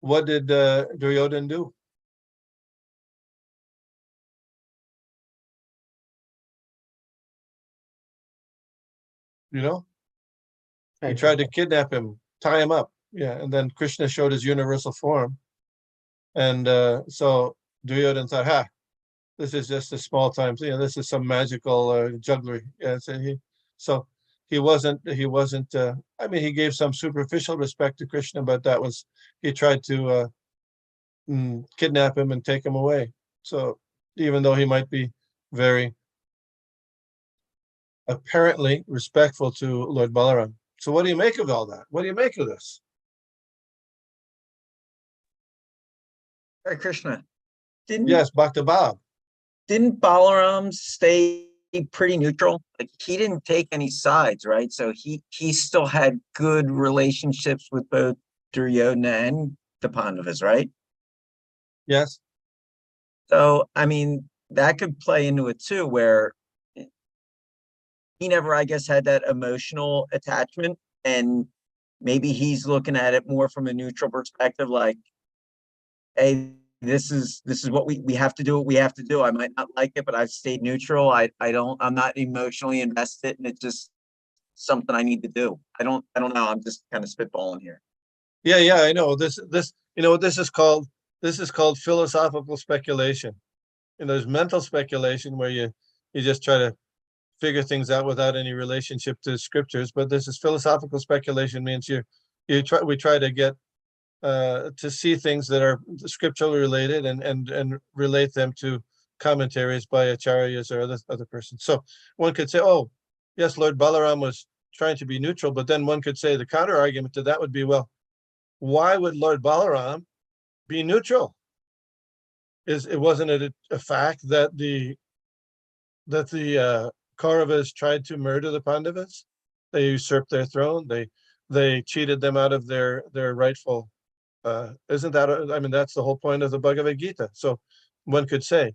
what did Duryodhan do? He tried to kidnap him, tie him up. Yeah, and then Krishna showed his universal form. And so Duryodhan thought, this is just a small time, this is some magical jugglery. Yeah, so he wasn't, he gave some superficial respect to Krishna, but he tried to kidnap him and take him away. So even though he might be very apparently respectful to Lord Balaram. So what do you make of all that? What do you make of this? Hare Krishna. Yes, Bhakta Bab. Didn't Balaram stay pretty neutral? Like, he didn't take any sides, right? So he still had good relationships with both Duryodhana and the Pandavas, right? Yes. So, I mean, that could play into it too, where he never, I guess, had that emotional attachment, and maybe he's looking at it more from a neutral perspective, like, hey, this is what we have to do what we have to do. I might not like it, but I've stayed neutral. I'm not emotionally invested, and it's just something I need to do. I don't know. I'm just kind of spitballing here. Yeah, I know. This you know what this is called? This is called philosophical speculation. And there's mental speculation where you just try to figure things out without any relationship to scriptures. But this is philosophical speculation, means we try to get to see things that are scripturally related and relate them to commentaries by acharyas or other persons. So one could say, oh, yes, Lord Balaram was trying to be neutral, but then one could say the counter argument to that would be, well, why would Lord Balaram be neutral? Wasn't it a fact that the Kauravas tried to murder the Pandavas? They usurped their throne. They cheated them out of their rightful. Isn't that? I mean, that's the whole point of the Bhagavad Gita. So one could say,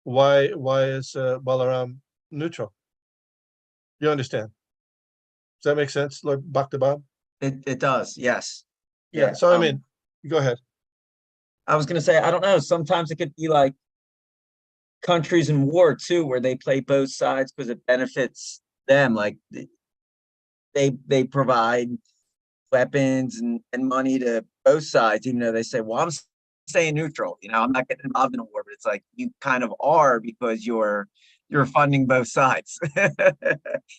why is Balaram neutral? You understand? Does that make sense, Lord Bhaktabab? It does, yes. Yeah. So I mean, go ahead. I was gonna say, I don't know. Sometimes it could be like countries in war too, where they play both sides because it benefits them. Like they provide weapons and money to both sides, even though they say, well, I'm staying neutral. I'm not getting involved in a war, but it's like you kind of are, because you're funding both sides.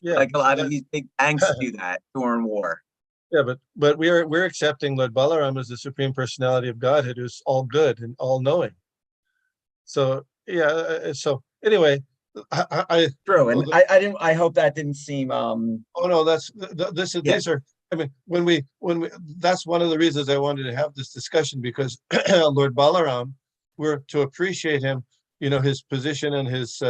Yeah. Like a lot of these big banks do that during war. Yeah, but we're accepting Lord Balaram as the Supreme Personality of Godhead, who's all good and all knowing. So yeah, so anyway, I True, and I hope that didn't seem oh no, these are, I mean, when we that's one of the reasons I wanted to have this discussion, because Lord Balaram, we're to appreciate him, his position and his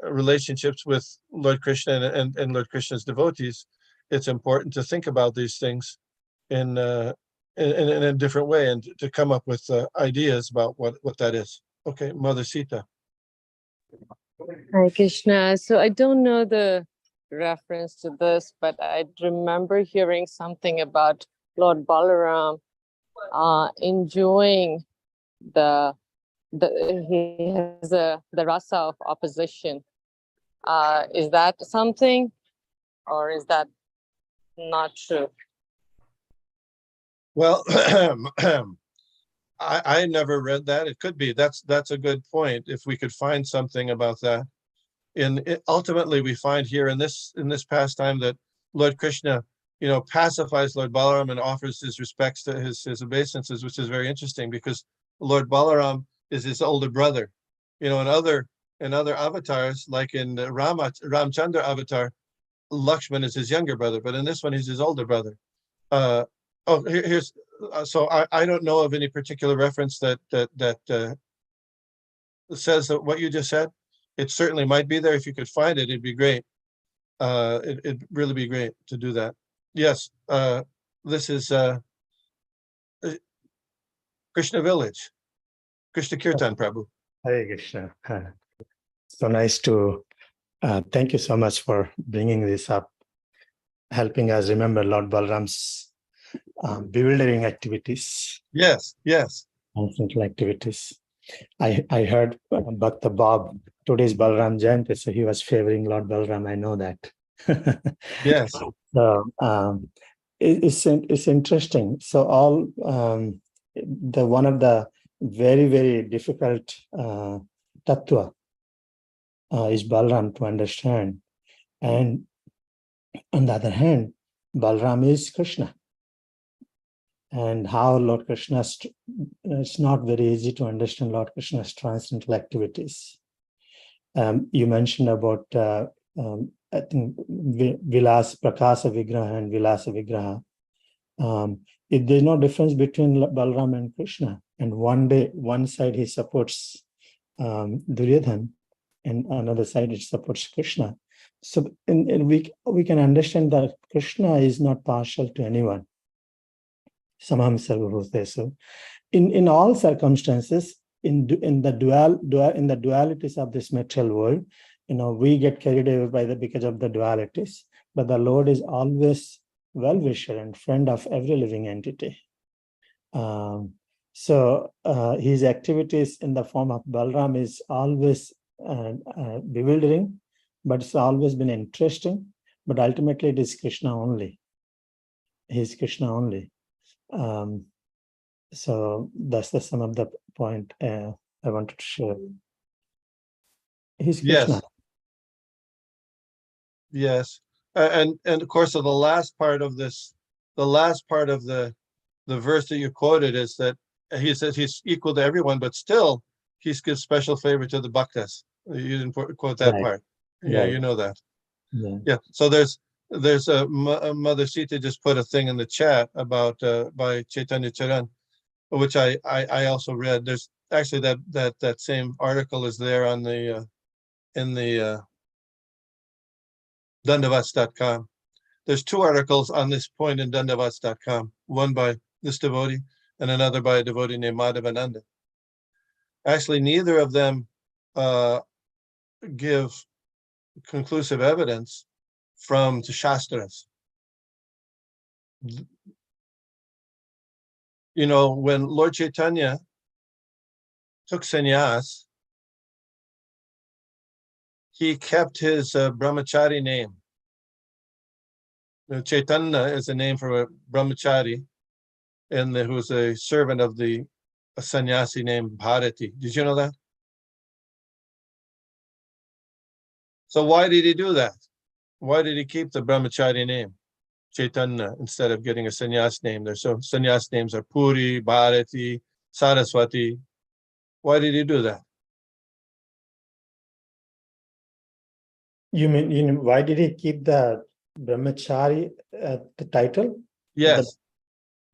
relationships with Lord Krishna and Lord Krishna's devotees. It's important to think about these things in a different way, and to come up with ideas about what that is. Okay, Mother Sita. Hare Krishna. So I don't know the reference to this, but I remember hearing something about Lord Balaram enjoying he has the rasa of opposition. Is that something, or is that not true? Well, I never read that. It could be. That's a good point. If we could find something about that. Ultimately, we find here in this pastime that Lord Krishna, pacifies Lord Balaram and offers his respects to his obeisances, which is very interesting, because Lord Balaram is his older brother. In other avatars, like in the Ramchandra avatar, Lakshman is his younger brother, but in this one, he's his older brother. Here's so I don't know of any particular reference that says that what you just said. It certainly might be there. If you could find it, it'd be great. It'd really be great to do that. Yes, this is Krishna Village, Krishna Kirtan Prabhu. Hare Krishna. So nice to thank you so much for bringing this up, helping us remember Lord Balaram's bewildering activities. Yes. Transcendental activities. I heard Bhakta Bob, today's Balaram Jayanti, so he was favoring Lord Balaram. I know that. Yes. So it's interesting. So all one of the very, very difficult tattva is Balaram to understand, and on the other hand, Balaram is Krishna. And how Lord Krishna, it's not very easy to understand Lord Krishna's transcendental activities. You mentioned about, I think, Prakasa Vigraha and Vilasa Vigraha. There's no difference between Balaram and Krishna. And one side he supports Duryodhan, and another side it supports Krishna. So we can understand that Krishna is not partial to anyone. Samaham Sarvabhutesu. in all circumstances, in the dualities of this material world, we get carried away because of the dualities. But the Lord is always well-wisher and friend of every living entity. So his activities in the form of Balaram is always bewildering, but it's always been interesting. But ultimately, it is Krishna only. He's Krishna only. So that's the sum of the point I wanted to share. He's Krishna. Yes. And of course, the last part of this, the last part of the verse that you quoted is that he says he's equal to everyone, but still he gives special favor to the bhaktas. You didn't quote that Right. part. Yeah, Right. you know that. Yeah. Yeah. So there's a Mother Sita just put a thing in the chat about by Chaitanya Charan, which I also read. There's actually that same article is there on the in the Dandavats.com. There's two articles on this point in Dandavats.com, one by this devotee and another by a devotee named Madhavananda. Actually, neither of them give conclusive evidence from the Shastras. When Lord Chaitanya took sannyas, he kept his brahmachari name. Chaitanya is a name for a brahmachari, and who's a servant of a sannyasi named Bharati. Did you know that? So why did he do that? Why did he keep the brahmachari name, Chaitanya, instead of getting a sannyas name? There's so sannyas names are Puri, Bharati, Saraswati. Why did he do that? You mean, why did he keep the brahmachari the title? Yes.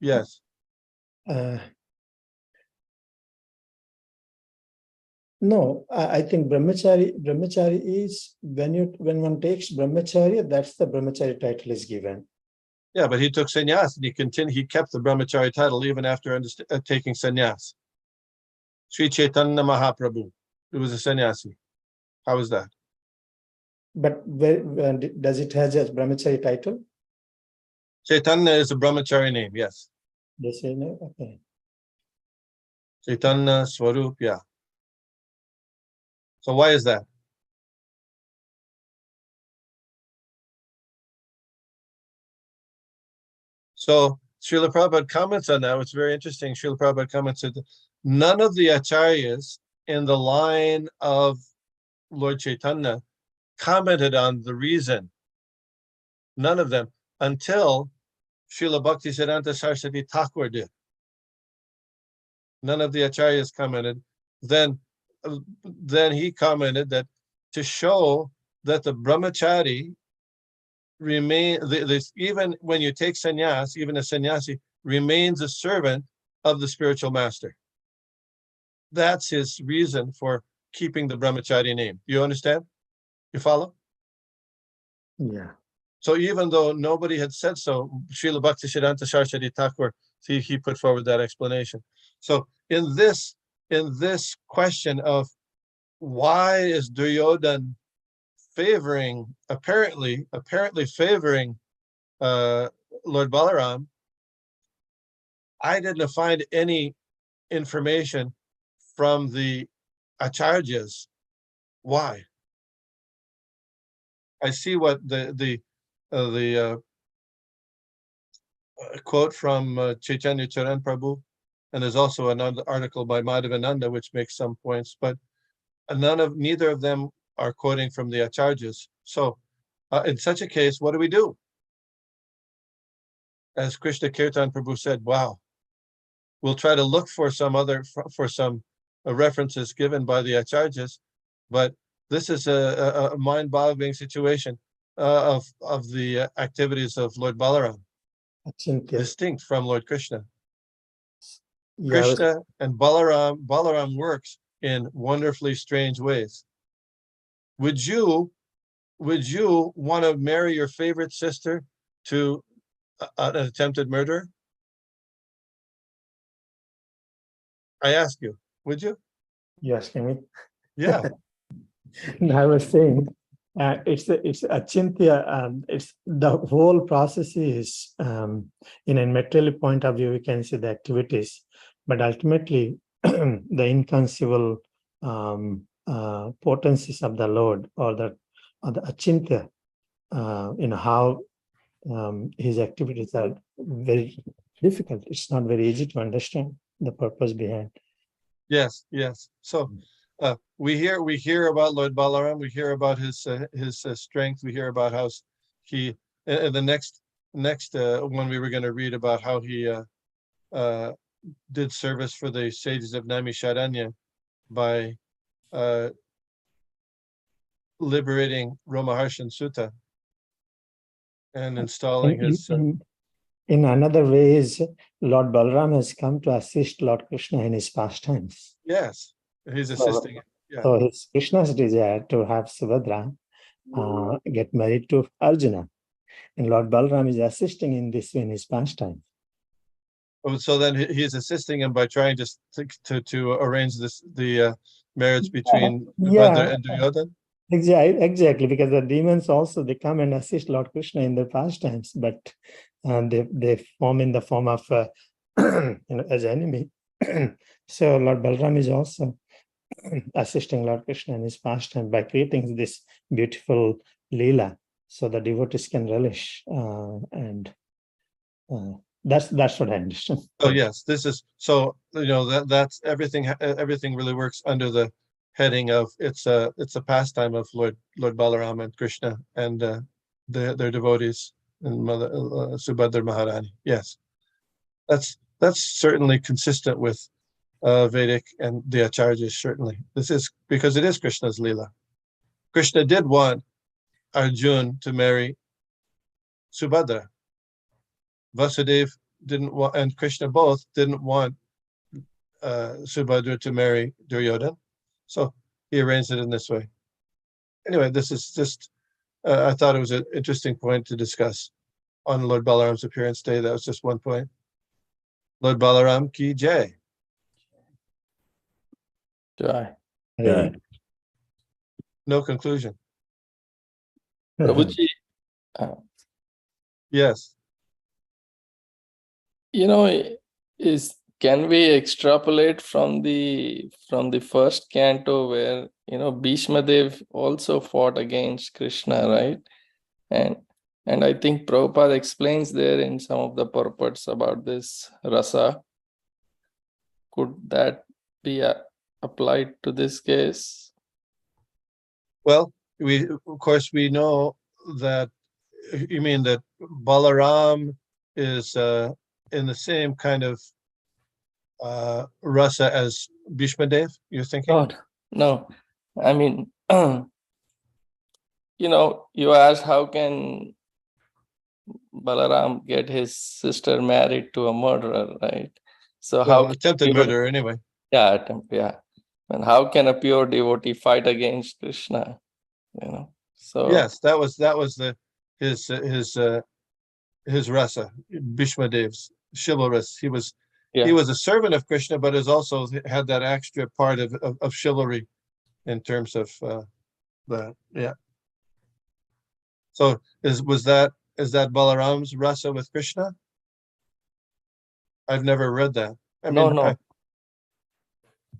Yes. No, I think brahmachari is when one takes brahmachari, that's the brahmachari title is given. Yeah, but he took sannyas and he kept the brahmachari title even after taking sannyas. Sri Chaitanya Mahaprabhu, he was a sannyasi. How is that? But does it have a brahmachari title? Chaitanya is a brahmachari name, yes. They say no, okay. Chaitanya Swarup, yeah. So why is that? So Srila Prabhupada comments on that. It's very interesting. Srila Prabhupada comments that none of the acharyas in the line of Lord Chaitanya commented on the reason. None of them, until Srila Bhaktisiddhanta Saraswati Thakur did. None of the acharyas commented. Then he commented that to show that the brahmachari even when you take sannyas, even a sannyasi remains a servant of the spiritual master. That's his reason for keeping the brahmachari name. You understand? You follow? Yeah. So even though nobody had said so, Srila Bhaktisiddhanta Saraswati Thakur, he put forward that explanation. So in this question of why is Duryodhan apparently favoring Lord Balaram, I didn't find any information from the acharyas. Why? I see what the quote from Chaitanya Charan Prabhu, and there's also another article by Madhavananda which makes some points, but neither of them are quoting from the acharyas. So in such a case, what do we do? As Krishna Kirtan Prabhu said, wow, we'll try to look for some references given by the acharyas, but this is a mind-boggling situation of the activities of Lord Balaram, distinct from Lord Krishna. Yeah, Krishna and Balaram works in wonderfully strange ways. Would you want to marry your favorite sister to an attempted murderer? I ask you, would you? You asking me? Yeah. And I was saying, it's achintya. It's the whole process is, in a material point of view, we can see the activities, but ultimately, the inconceivable potencies of the Lord or the achintya, how his activities are very difficult. It's not very easy to understand the purpose behind. Yes, yes. So we hear about Lord Balaram. We hear about his strength. We hear about how he. The next one we were going to read about how he did service for the sages of Naimisharanya by liberating Romaharshan Sutta and installing his. In another way, is Lord Balaram has come to assist Lord Krishna in his pastimes. Yes, he's assisting. Yeah. So his Krishna's desire to have Subhadra get married to Arjuna, and Lord Balaram is assisting in this in his pastime. Oh, so then he's assisting him by trying to arrange the marriage between Subhadra and Duryodhana. Exactly, because the demons also they come and assist Lord Krishna in their pastimes, but they form in the form of as enemy. So Lord Balaram is also assisting Lord Krishna in his pastime by creating this beautiful leela, so the devotees can relish, and that's what I understand. Oh yes, this is so that's everything. Everything really works under the heading of it's a pastime of Lord Balaram and Krishna and their devotees and Mother Subhadra Maharani. Yes, that's certainly consistent with Vedic and the Acharyas. Certainly, this is because it is Krishna's leela. Krishna did want Arjun to marry Subhadra. Vasudeva didn't want, and Krishna both didn't want Subhadra to marry Duryodhana. So he arranged it in this way. Anyway, this is just, I thought it was an interesting point to discuss on Lord Balaram's appearance day. That was just one point. Lord Balaram ki jai. Jai. Yeah. No conclusion. Prabhuji, Yes. Can we extrapolate from the first canto where Bhishma Dev also fought against Krishna, right? And I think Prabhupada explains there in some of the purports about this rasa. Could that be applied to this case? Well, of course we know that. You mean that Balaram is in the same kind of rasa as Bhishma Dev, you're thinking? No. I mean, you asked how can Balaram get his sister married to a murderer, right? So how attempted murder anyway. Yeah, attempt, yeah. And how can a pure devotee fight against Krishna? So yes, that was his rasa, Bhishma Dev's chivalrous. He was a servant of Krishna, but has also had that extra part of chivalry in terms of that. Yeah. So is that Balaram's rasa with Krishna? I've never read that. No.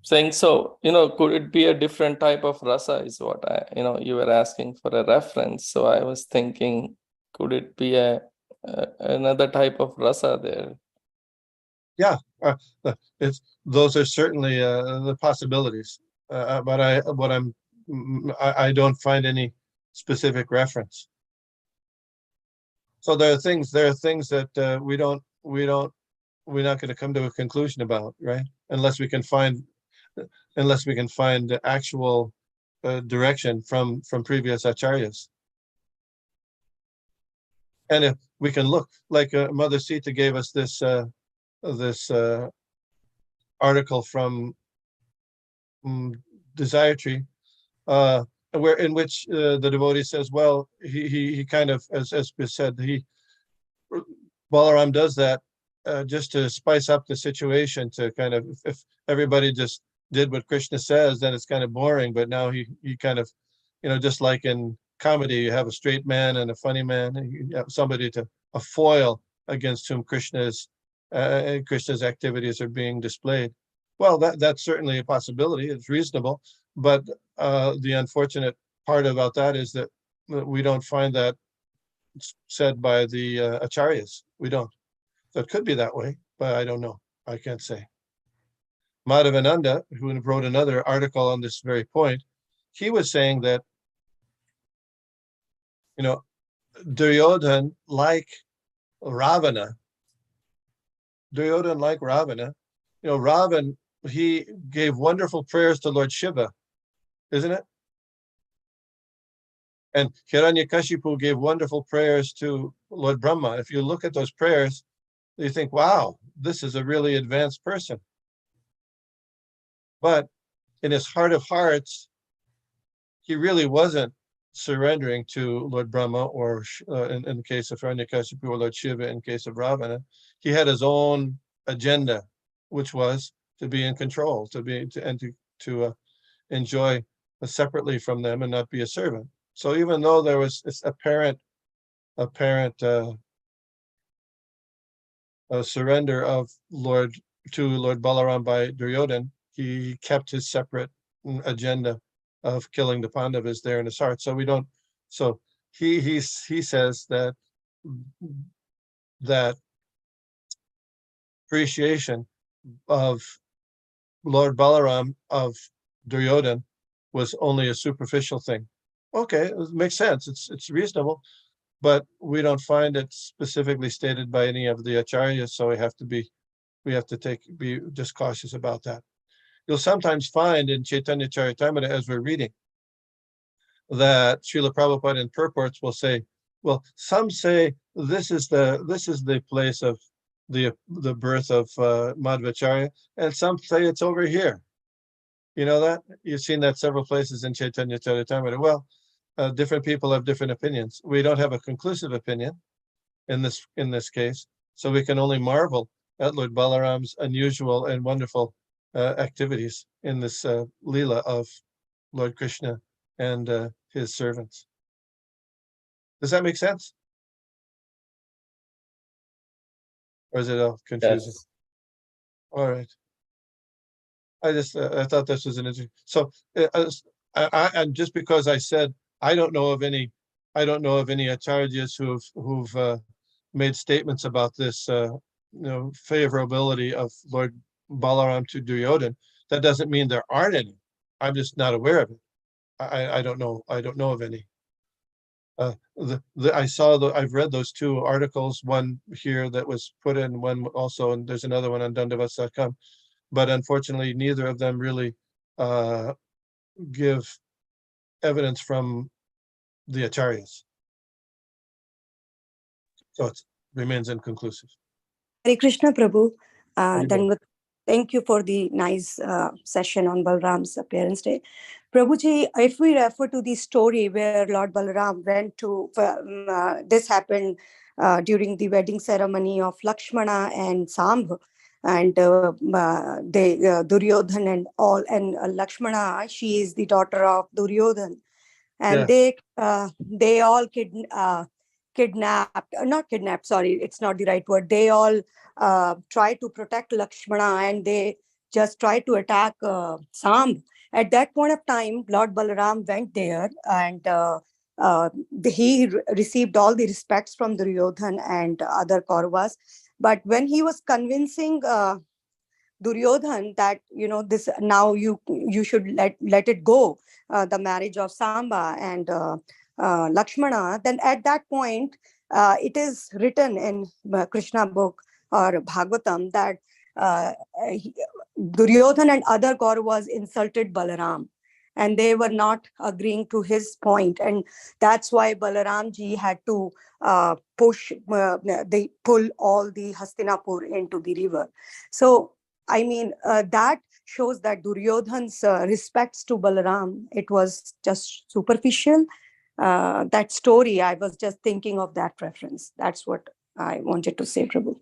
Saying so, could it be a different type of rasa is what you were asking for a reference. So I was thinking, could it be another type of rasa there? Yeah, those are certainly the possibilities. But I don't find any specific reference. So there are things that we're not going to come to a conclusion about, right? Unless we can find the actual direction from previous acharyas. And if we can look, like Mother Sita gave us this article from Desire Tree, in which the devotee says, well, he kind of, as was said, Balaram does that just to spice up the situation, to kind of, if everybody just did what Krishna says, then it's kind of boring. But now he kind of, just like in comedy, you have a straight man and a funny man, and you have somebody a foil against whom Krishna's activities are being displayed. Well, that's certainly a possibility. It's reasonable, but the unfortunate part about that is that we don't find that said by the acharyas. We don't. So it could be that way, but I don't know. I can't say. Madhavananda, who wrote another article on this very point, he was saying that, Duryodhan, like Ravana, Ravan, he gave wonderful prayers to Lord Shiva, isn't it? And Hiranyakashipu gave wonderful prayers to Lord Brahma. If you look at those prayers, you think, wow, this is a really advanced person. But in his heart of hearts, he really wasn't surrendering to Lord Brahma, or in the case of Hiranyakashipu, or Lord Shiva in case of Ravana. He had his own agenda, which was to be in control, to enjoy separately from them and not be a servant. So even though there was this apparent surrender of Lord Balaram by Duryodhan, he kept his separate agenda of killing the Pandavas there in his heart. So we don't. So he says that appreciation of Lord Balaram of Duryodhan was only a superficial thing. Okay, it makes sense. It's reasonable, but we don't find it specifically stated by any of the acharyas. So we have to be just cautious about that. You'll sometimes find in Chaitanya Charitamrita, as we're reading, that Srila Prabhupada in purports will say, well, some say this is the place of the birth of Madhvacharya, and some say it's over here. You know that? You've seen that several places in Chaitanya Charitamrita. Well, different people have different opinions. We don't have a conclusive opinion in this case, so we can only marvel at Lord Balaram's unusual and wonderful activities in this Leela of Lord Krishna and his servants. Does that make sense? Or is it all confusing? Yes. All right. I thought this was an interesting. So, and just because I said I don't know of any acharyas who've made statements about this, favorability of Lord Balaram to Duryodhan, that doesn't mean there aren't any. I'm just not aware of it. I don't know. I don't know of any. I've read those two articles, one here that was put in, one also, and there's another one on Dandavats.com. But unfortunately, neither of them really give evidence from the acharyas. So it remains inconclusive. Hare Krishna, Prabhu. Hari Bol. Thank you for the nice session on Balaram's appearance day. Prabhuji, if we refer to the story where Lord Balaram went to, this happened during the wedding ceremony of Lakshmana and Sambh, and Duryodhan and all, and Lakshmana, she is the daughter of Duryodhan, and Yes. they all not kidnapped, sorry, it's not the right word. They all try to protect Lakshmana, and they just try to attack Sambh. At that point of time, Lord Balaram went there, and he received all the respects from Duryodhan and other Kauravas. But when he was convincing Duryodhan that, this now you should let it go, the marriage of Samba and Lakshmana, then at that point, it is written in Krishna book or Bhagavatam that Duryodhan and other Kauravas insulted Balaram, and they were not agreeing to his point, and that's why Balaram ji had to they pull all the Hastinapur into the river. So I mean, that shows that Duryodhan's respects to Balaram, it was just superficial. That story, I was just thinking of that reference. That's what I wanted to say, Prabhu.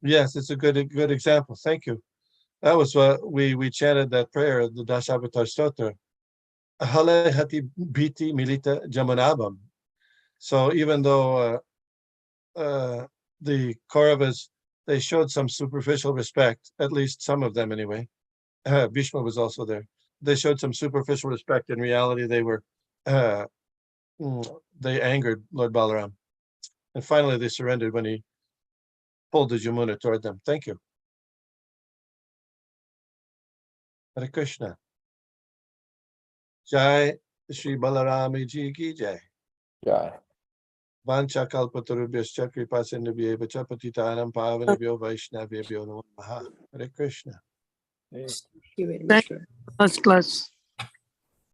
Yes, it's a good example. Thank you. That was what we chanted that prayer, the Dasavatar Stotra. Hale hati biti milita jamanabam. So even though the Kauravas, they showed some superficial respect, at least some of them anyway. Bhishma was also there. They showed some superficial respect. In reality, they were they angered Lord Balaram. And finally, they surrendered when he pulled the Jamuna toward them. Thank you. Hare Krishna. Jai Shri Balarami Ji Ki Jai. Yeah. Vancha kalpatarubhyascha kripa sindhubhyev cha patitanam pavanebhyo vaishnavebhyo namo namaha. Hare Krishna. Thank you very Thank much. Lord. First class.